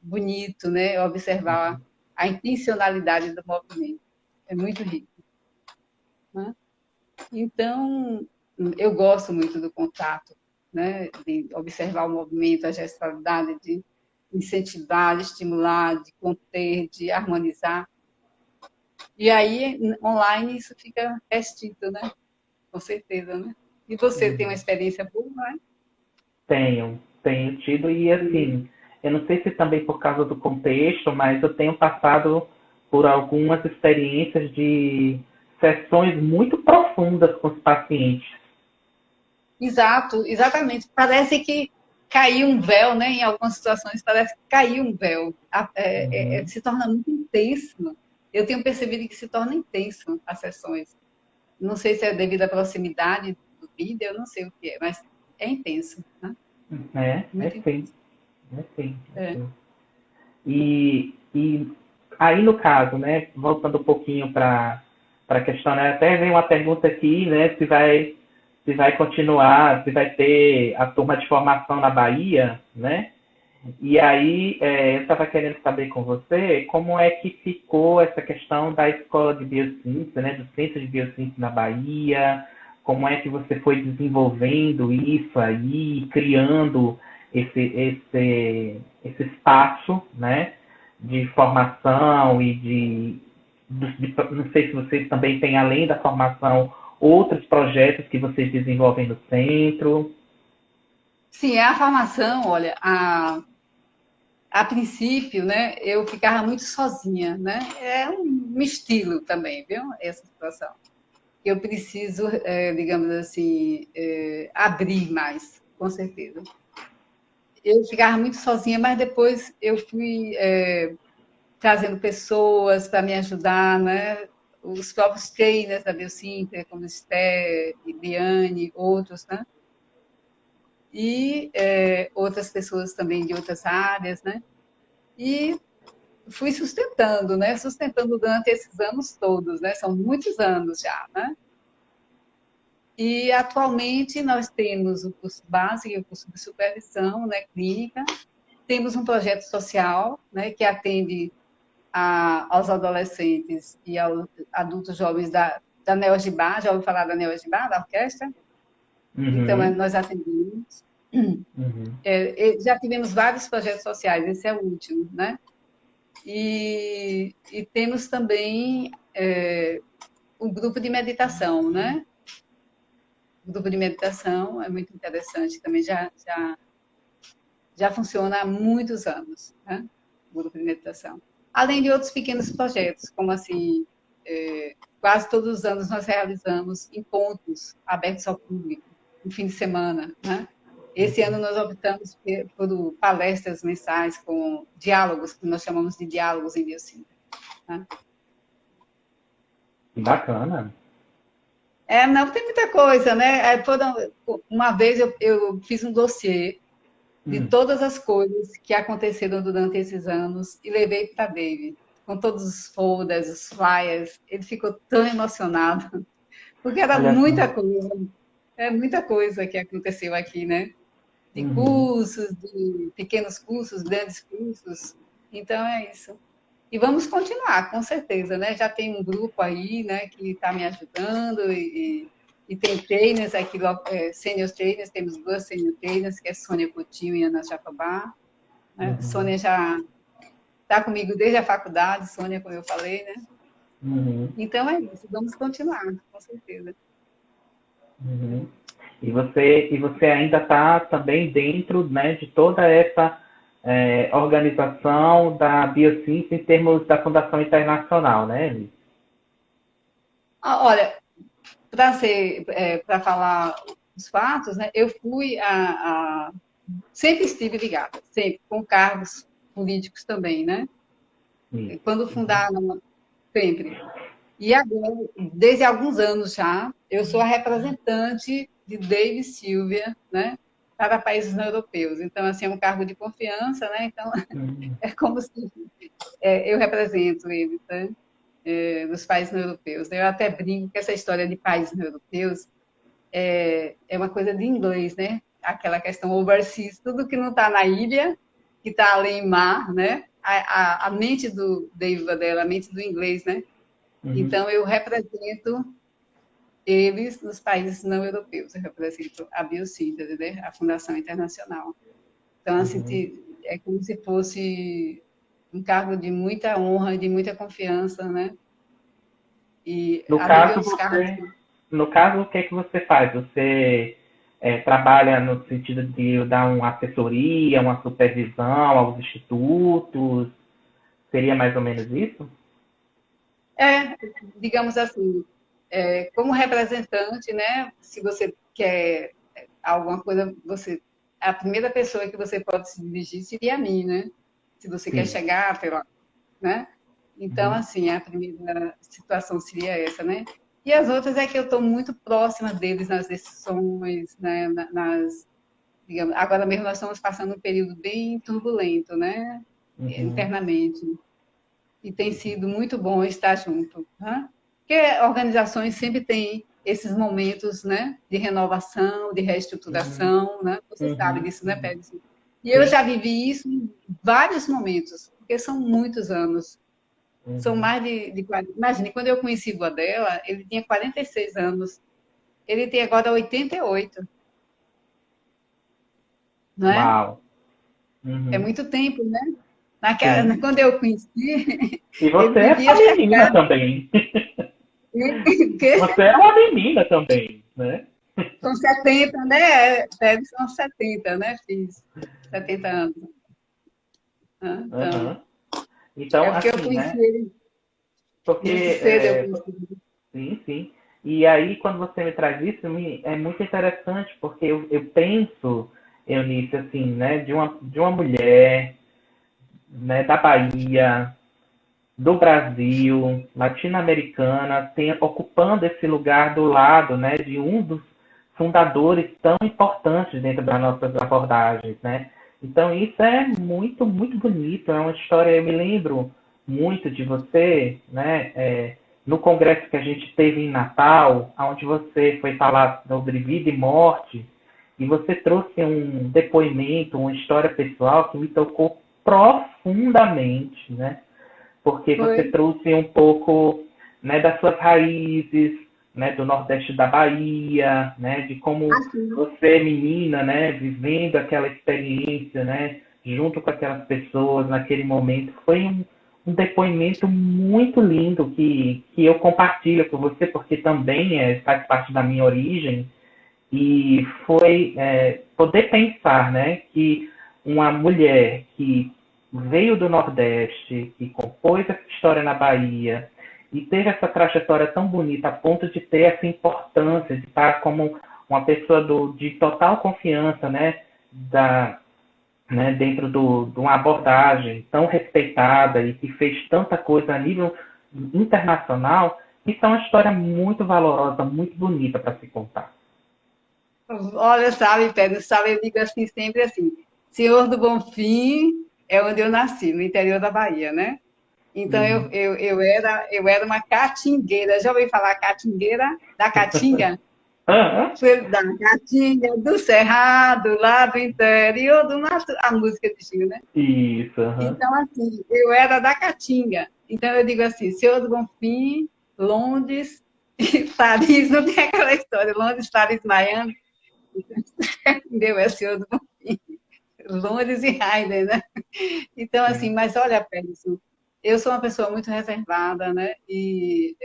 bonito, né? Observar Uhum. a intencionalidade do movimento. É muito rico, né? Então, eu gosto muito do contato, né? De observar o movimento, a gestualidade, de incentivar, de estimular, de conter, de harmonizar. E aí, online, isso fica restrito, né? Com certeza, né? E você tem uma Uhum. experiência boa, né? Tenho tido, e assim, eu não sei se também por causa do contexto, mas eu tenho passado por algumas experiências de sessões muito profundas com os pacientes. Exato, exatamente. Parece que caiu um véu, né? Em algumas situações parece que caiu um véu. Uhum. Se torna muito intenso. Eu tenho percebido que se torna intenso as sessões. Não sei se é devido à proximidade do vídeo, eu não sei o que é, mas é intenso, né? É Muito sim, intenso. é sim, é É. sim. E aí, no caso, né, voltando um pouquinho para a questão, né, até vem uma pergunta aqui, né, se vai continuar, se vai ter a turma de formação na Bahia, né? E aí, eu estava querendo saber com você como é que ficou essa questão da escola de biociência, né, do centro de biociência na Bahia, como é que você foi desenvolvendo isso aí, criando esse espaço, né, de formação e não sei se vocês também têm, além da formação, outros projetos que vocês desenvolvem no centro. Sim, é a formação, olha, a princípio, né, eu ficava muito sozinha, né? É um estilo também, viu? Essa situação. Eu preciso, digamos assim, abrir mais, com certeza. Eu ficava muito sozinha, mas depois eu fui trazendo pessoas para me ajudar, né? Os próprios trainers da Biocinter, como Esther, Liane, outros, né? E outras pessoas também de outras áreas, né? E fui sustentando, né? Sustentando durante esses anos todos, né? São muitos anos já, né? E atualmente nós temos o curso básico e o curso de supervisão, né, clínica. Temos um projeto social, né, que atende aos adolescentes e aos adultos jovens da Neogibá. Já ouviu falar da Neogibá, da orquestra? Então, Uhum, nós atendemos. uhum, Já tivemos vários projetos sociais, esse é o último, né? E temos também um grupo de meditação, né? O grupo de meditação é muito interessante também, já funciona há muitos anos, né? O grupo de meditação. Além de outros pequenos projetos, como assim, quase todos os anos nós realizamos encontros abertos ao público, no fim de semana, né? Esse ano nós optamos por palestras mensais com diálogos, que nós chamamos de diálogos em biocina. Né? bacana. Não tem muita coisa, né? Uma vez eu fiz um dossiê de Hum. todas as coisas que aconteceram durante esses anos e levei para David, com todos os folders, os flyers. Ele ficou tão emocionado, porque era Olha só. muita coisa que aconteceu aqui, né? de Uhum. cursos, de pequenos cursos, grandes cursos. Então, é isso. E vamos continuar, com certeza, né? Já tem um grupo aí, né, que está me ajudando e tem trainers aqui, senior trainers, temos duas senior trainers, que é Sônia Coutinho e Ana Jacobá. Né? Uhum. Sônia já está comigo desde a faculdade, Sônia, como eu falei, né? Uhum. Então é isso, vamos continuar, com certeza. Uhum. E você ainda está também dentro, né, de toda essa organização da Biociência em termos da Fundação Internacional, né, Elis? Olha, para falar os fatos, né? Eu fui sempre estive ligada, sempre, com cargos políticos também, né? Isso. Quando fundaram, sempre. E agora, desde alguns anos já, eu sou a representante de David Silvia, né? Para países não europeus. Então, assim, é um cargo de confiança, né? Então, Uhum. é como se eu represento eles, né? Dos países não europeus. Eu até brinco que essa história de países não europeus é uma coisa de inglês, né? Aquela questão overseas, tudo que não está na ilha, que está além do mar, né? A mente do David dela, a mente do inglês, né? Uhum. Então, eu represento eles nos países não europeus. Eu represento a Biocíntese, né? A Fundação Internacional. Então, assim, Uhum. é como se fosse um cargo de muita honra, de muita confiança, né? E No a nível caso, dos cargos. o que é que você faz? Você trabalha no sentido de dar uma assessoria, uma supervisão aos institutos? Seria mais ou menos isso? Digamos assim, como representante, né? Se você quer alguma coisa, a primeira pessoa que você pode se dirigir seria a mim, né? Se você quer Sim. chegar pela, né? Então, Uhum. assim, a primeira situação seria essa, né? E as outras é que eu estou muito próxima deles nas decisões, né? Digamos, agora mesmo nós estamos passando um período bem turbulento, né? Uhum. Internamente. E tem sido muito bom estar junto, né? Porque organizações sempre têm esses momentos, né? De renovação, de Uhum. reestruturação, né? Você sabe Uhum. disso, né, Pérez? E eu Sim. já vivi isso em vários momentos, porque são muitos anos. São Uhum. mais de 40. Imagine, quando eu conheci o Adela, ele tinha 46 anos. Ele tem agora 88, não é? Uau. É Uhum. muito tempo, né? Sim. Quando eu conheci, E ele você é devia uma estar menina também. Você é uma menina também, né? com 70, né? Deve ser uns 70, né? Fiz 70 anos. Né? Então, Uhum. Então, é porque eu assim, conheci né? ele Porque, muito cedo. Eu conheci ele. sim, sim. E aí, quando você me traz isso, é muito interessante, porque eu penso, Eunice, assim, né, de uma mulher, né, da Bahia, do Brasil, latino-americana, ocupando esse lugar do lado, né, de um dos fundadores tão importantes dentro das nossas abordagens, né? Então isso é muito, muito bonito, é uma história, eu me lembro muito de você, né, no congresso que a gente teve em Natal, onde você foi falar sobre vida e morte, e você trouxe um depoimento, uma história pessoal que me tocou profundamente, né? Porque você Foi. trouxe um pouco, né, das suas raízes, né, do Nordeste da Bahia, né, de como Assim, você, menina, né, vivendo aquela experiência, né, junto com aquelas pessoas naquele momento. Foi um depoimento muito lindo que eu compartilho com você, porque também faz parte da minha origem, e foi poder pensar, né, que uma mulher que veio do Nordeste, que compôs essa história na Bahia e teve essa trajetória tão bonita a ponto de ter essa importância de estar como uma pessoa de total confiança, né, dentro de uma abordagem tão respeitada e que fez tanta coisa a nível internacional, isso é uma história muito valorosa, muito bonita para se contar. olha, sabe, Pedro, sabe, eu digo assim, sempre assim, Senhor do Bonfim é onde eu nasci, no interior da Bahia, né? Então, Uhum. eu era uma catingueira. Já ouviu falar catingueira? Da Caatinga? Aham. Foi da Caatinga, do Cerrado, lá do interior do mato, a música de Gil, né? Isso, aham. Então, assim, eu era da Caatinga. Então, eu digo assim, Senhor do Bonfim, Londres, Paris, não tem aquela história, Londres, Paris, Miami, entendeu? É Senhor do Bonfim, Londres e Haydn, né? Então, assim, Sim. mas olha, Pedro, eu sou uma pessoa muito reservada, né? E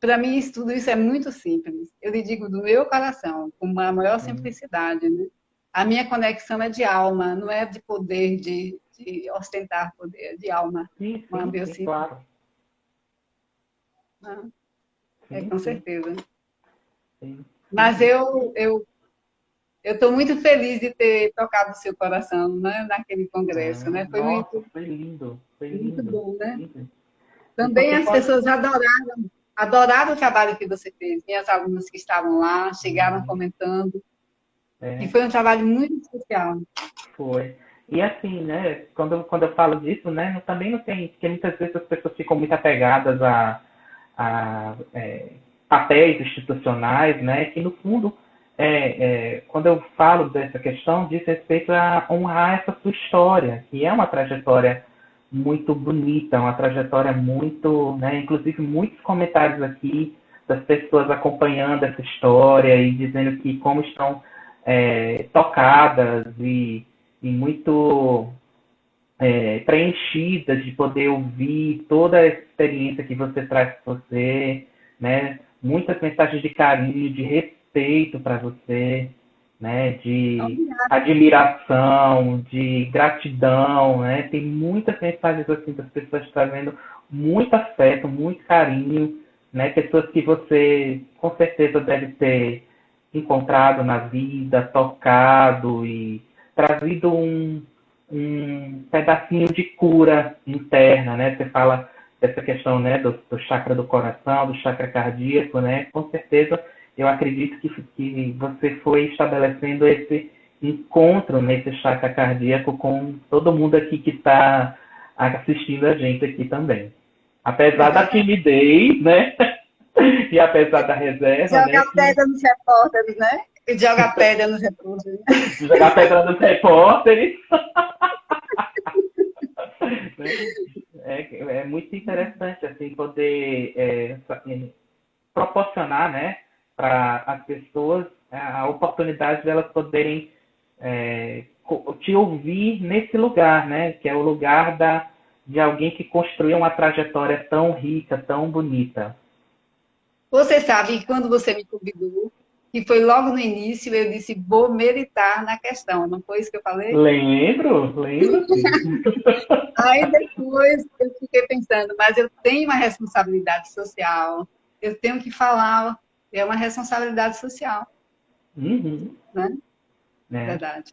para mim tudo isso é muito simples. Eu lhe digo do meu coração, com a maior Sim, simplicidade, né? A minha conexão é de alma, não é de poder, de ostentar poder, é de alma. sim, Uma sim, biocíntese, claro. né? É Sim, com sim, certeza. sim. Mas Uhum. eu estou muito feliz de ter tocado o seu coração, né? Naquele congresso, Ah, né? Foi nossa, foi muito lindo, bom, foi né? lindo. E Também porque as quando. pessoas adoraram o trabalho que você fez. Minhas alunas que estavam lá chegaram Uhum. comentando. E É, foi um trabalho muito especial. foi. E assim, né, quando eu falo disso, né, também não tem, porque muitas vezes as pessoas ficam muito apegadas a papéis institucionais, né, que no fundo, quando eu falo dessa questão, diz respeito a honrar essa sua história, que é uma trajetória muito bonita, uma trajetória muito, né, inclusive muitos comentários aqui das pessoas acompanhando essa história e dizendo que como estão tocadas e muito preenchidas de poder ouvir toda a experiência que você traz para você, né? Muitas mensagens de carinho, de respeito para você, né? De admiração, de gratidão, né? Tem muitas mensagens assim das pessoas trazendo muito afeto, muito carinho, né? Pessoas que você com certeza deve ter encontrado na vida, tocado e trazido um pedacinho de cura interna, né? Você fala dessa questão, né, do chakra do coração, do chakra cardíaco, né? Com certeza, eu acredito que você foi estabelecendo esse encontro nesse chakra cardíaco com todo mundo aqui que está assistindo a gente aqui também. Apesar da timidez, né? E apesar da reserva, né? Joga Que pedra nos repórteres, né? E joga pedra nos repórteres. jogar pedra nos repórteres, né? É muito interessante assim poder proporcionar, né, para as pessoas a oportunidade de elas poderem te ouvir nesse lugar, né, que é o lugar de alguém que construiu uma trajetória tão rica, tão bonita. Você sabe que quando você me convidou, que foi logo no início, eu disse, vou meditar na questão. Não foi isso que eu falei? Lembro, lembro sim. Aí depois eu fiquei pensando, mas eu tenho uma responsabilidade social, eu tenho que falar, é uma responsabilidade social, Uhum, né? né? Verdade.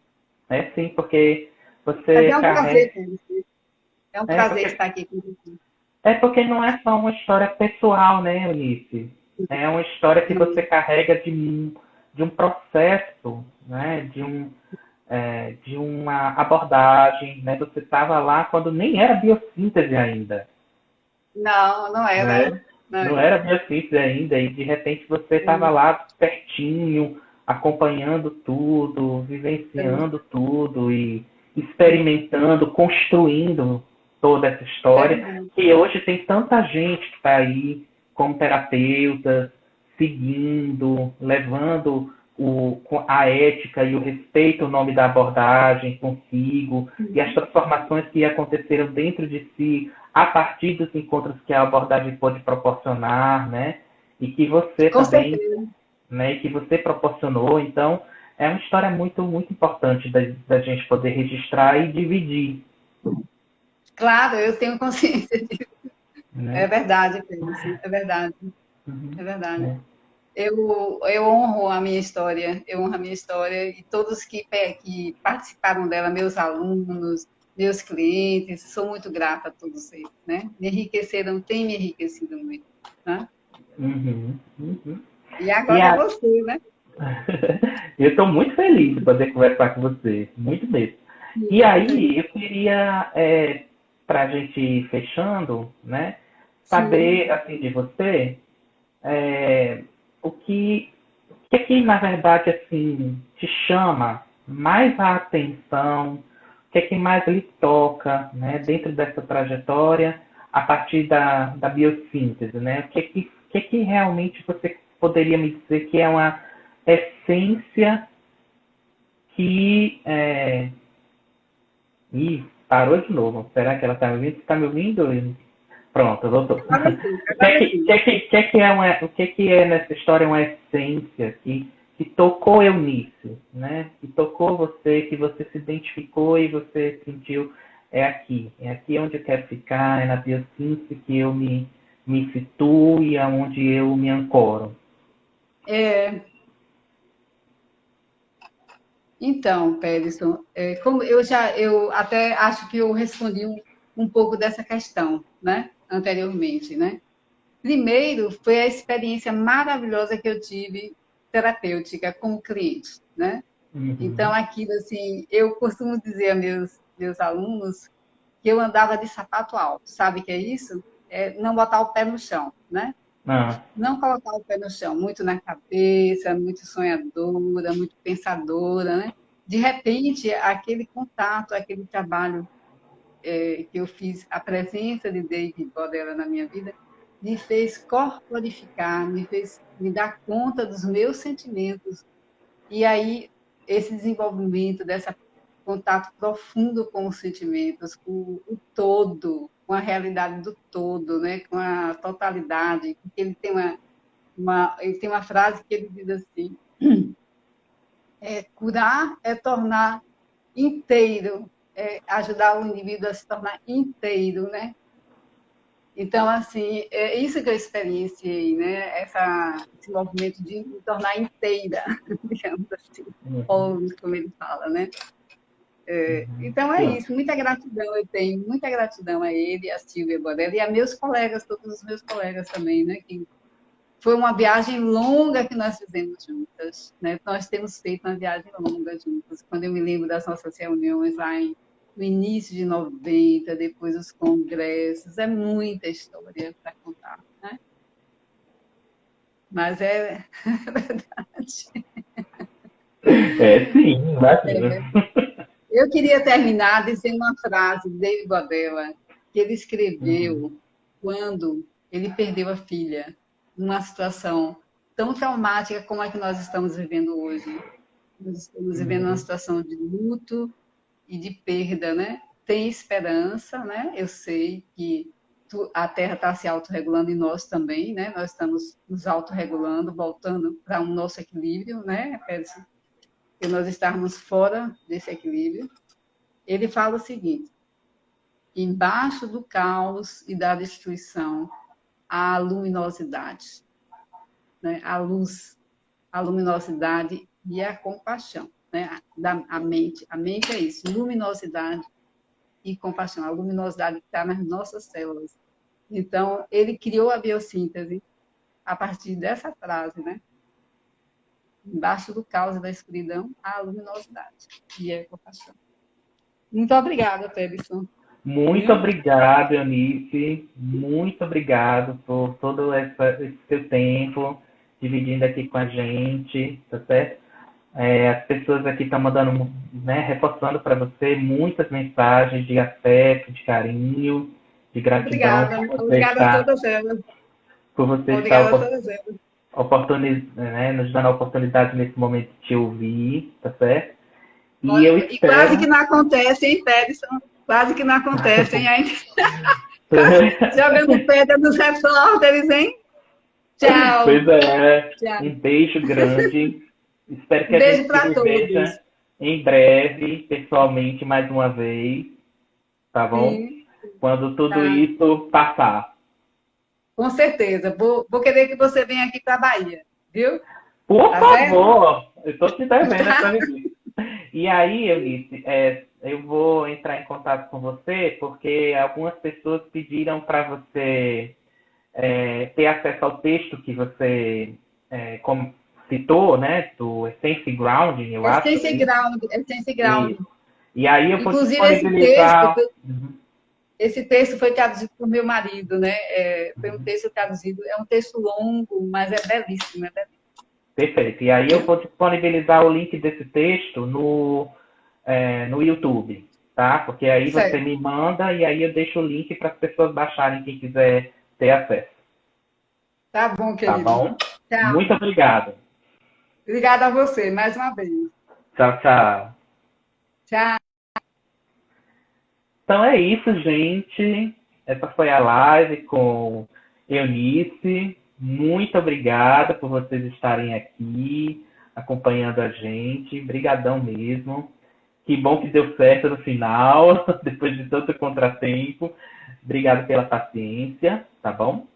É sim, porque Mas você é um prazer, carrega. Pedro. É um É prazer porque estar aqui com você. É porque não é só uma história pessoal, né, Eunice? É uma história que você carrega de um processo, né, de uma abordagem, né? Você estava lá quando nem era biossíntese ainda, Não, não era. né? Não Não era. era biossíntese ainda e de repente você estava lá pertinho, acompanhando tudo, vivenciando tudo e experimentando, construindo toda essa É história, verdade. que hoje tem tanta gente que está aí como terapeutas, seguindo, levando a ética e o respeito, o nome da abordagem consigo, e as transformações que aconteceram dentro de si a partir dos encontros que a abordagem pode proporcionar, né? E que você Com também, certeza. né? E que você proporcionou. Então, é uma história muito, muito importante da gente poder registrar e dividir, Claro, eu tenho consciência disso. É né? verdade, Pedro. É verdade. Uhum, É verdade. né? Eu honro a minha história, eu honro a minha história e todos que participaram dela, meus alunos, meus clientes, sou muito grata a todos eles, né? Me enriqueceram, têm me enriquecido muito, né? Uhum, uhum. E E agora é a... você, né? eu estou muito feliz de poder conversar com você, muito mesmo. E Sim, aí, eu queria, para a gente ir fechando, né, sim. saber, assim, de você, é, o que é que, na verdade, assim, te chama mais a atenção, o que é que mais lhe toca, né, dentro dessa trajetória, a partir da biossíntese, né? O que é que realmente você poderia me dizer que é uma essência que... Ih, parou de novo. Será que ela está me ouvindo? Está me ouvindo? Pronto, voltou. Agora sim. O que é nessa história uma essência que tocou Eunice, né? Que tocou você, que você se identificou e você sentiu é aqui onde eu quero ficar, é na biossíntese que eu me situo e aonde eu me ancoro. Então, Pedro, como eu até acho que eu respondi um pouco dessa questão, né, anteriormente, né? Primeiro, foi a experiência maravilhosa que eu tive terapêutica com o cliente, né? Então, Uhum. aquilo assim, eu costumo dizer a meus alunos que eu andava de sapato alto, sabe o que é isso? É não botar o pé no chão, né? Ah, Não colocar o pé no chão, muito na cabeça, muito sonhadora, muito pensadora, né? De repente, aquele contato, aquele trabalho que eu fiz, a presença de David Bodella na minha vida, me fez corporificar, me fez me dar conta dos meus sentimentos. E aí, esse desenvolvimento, desse contato profundo com os sentimentos, com o todo, com a realidade do todo, né? Com a totalidade, porque ele tem ele tem uma frase que ele diz assim: curar é tornar inteiro, é ajudar o indivíduo a se tornar inteiro, né? Então, assim, é isso que eu experienciei, né? Esse movimento de me tornar inteira, digamos assim, uhum. ou como ele fala, né? Então é Sim. isso, muita gratidão eu tenho, muita gratidão a ele, a Silvia Borelli e a meus colegas, todos os meus colegas também, né? Que foi uma viagem longa que nós fizemos juntas, né? Nós temos feito uma viagem longa juntas. Quando eu me lembro das nossas reuniões lá no início de 90, depois os congressos, é muita história para contar, né? Mas é verdade. É sim, imagina. Eu queria terminar dizendo uma frase de David Godella, que ele Uhum. escreveu quando ele perdeu a filha, numa situação tão traumática como a que nós estamos vivendo hoje. Nós estamos vivendo uma Uhum. situação de luto e de perda, né? Tem esperança, né? Eu sei que a Terra está se autorregulando e nós também, né? Nós estamos nos autorregulando, voltando para um nosso equilíbrio, né? Que nós estarmos fora desse equilíbrio. Ele fala o seguinte: embaixo do caos e da destruição há a luminosidade, né? A luz, a luminosidade e a compaixão, né? A mente é isso, luminosidade e compaixão, a luminosidade que está nas nossas células. Então, ele criou a biossíntese a partir dessa frase, né? Embaixo do caos e da escuridão há a luminosidade e a compaixão. Muito obrigada, Pedro. Muito Viu? obrigado, Eunice. Muito obrigado por todo esse seu tempo dividindo aqui com a gente, tá certo? As pessoas aqui estão mandando, né, reforçando para você muitas mensagens de afeto, de carinho, de gratidão Obrigada. Obrigada a todas elas. por você estar Obrigada a todas elas. né, nos dando a oportunidade nesse momento de te ouvir, tá certo? E eu E quase que espero. não acontece, hein, Périson? Quase que não acontece, hein? Ainda jogando pedra nos repórteres, hein? Tchau. Pois é, Tchau. um beijo grande. Espero que Um a beijo gente se para reveja todos. em breve, pessoalmente, mais uma vez, tá bom? Sim, Quando tudo tá. isso passar. Com certeza. Vou querer que você venha aqui para a Bahia, viu? Por Tá certo? favor, eu estou te devendo essa Tá. visita. E aí, Eunice, eu vou entrar em contato com você porque algumas pessoas pediram para você ter acesso ao texto que você como citou, né, do Essence Grounding, eu acho, é Essência isso? Ground, Essência Ground. E, e aí eu vou Inclusive, disponibilizar. Uhum. esse texto foi traduzido por meu marido, né? Foi um texto traduzido, é um texto longo, mas é belíssimo, é belíssimo. Perfeito. E aí eu vou disponibilizar o link desse texto no YouTube, tá? Porque aí você Certo. me manda e aí eu deixo o link para as pessoas baixarem, quem quiser ter acesso. Tá bom, Tá querido. bom? Tchau. Muito obrigado. Obrigada a você, mais uma vez. Tchau, tchau. Tchau. Então é isso, gente. Essa foi a live com Eunice. Muito obrigada por vocês estarem aqui acompanhando a gente. Brigadão mesmo. Que bom que deu certo no final, depois de tanto contratempo. Obrigado pela paciência, tá bom?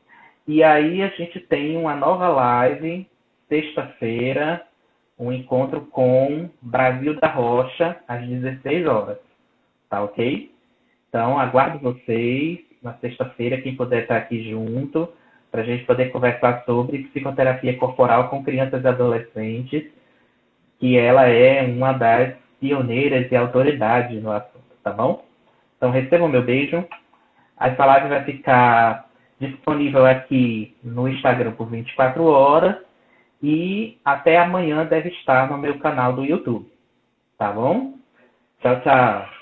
E aí a gente tem uma nova live, sexta-feira, um encontro com Brasil da Rocha, às 16 horas. Tá ok? Então, aguardo vocês na sexta-feira, quem puder estar aqui junto, para a gente poder conversar sobre psicoterapia corporal com crianças e adolescentes, que ela é uma das pioneiras e autoridades no assunto, tá bom? Então, recebam meu beijo. Essa live vai ficar disponível aqui no Instagram por 24 horas e até amanhã deve estar no meu canal do YouTube, tá bom? Tchau, tchau.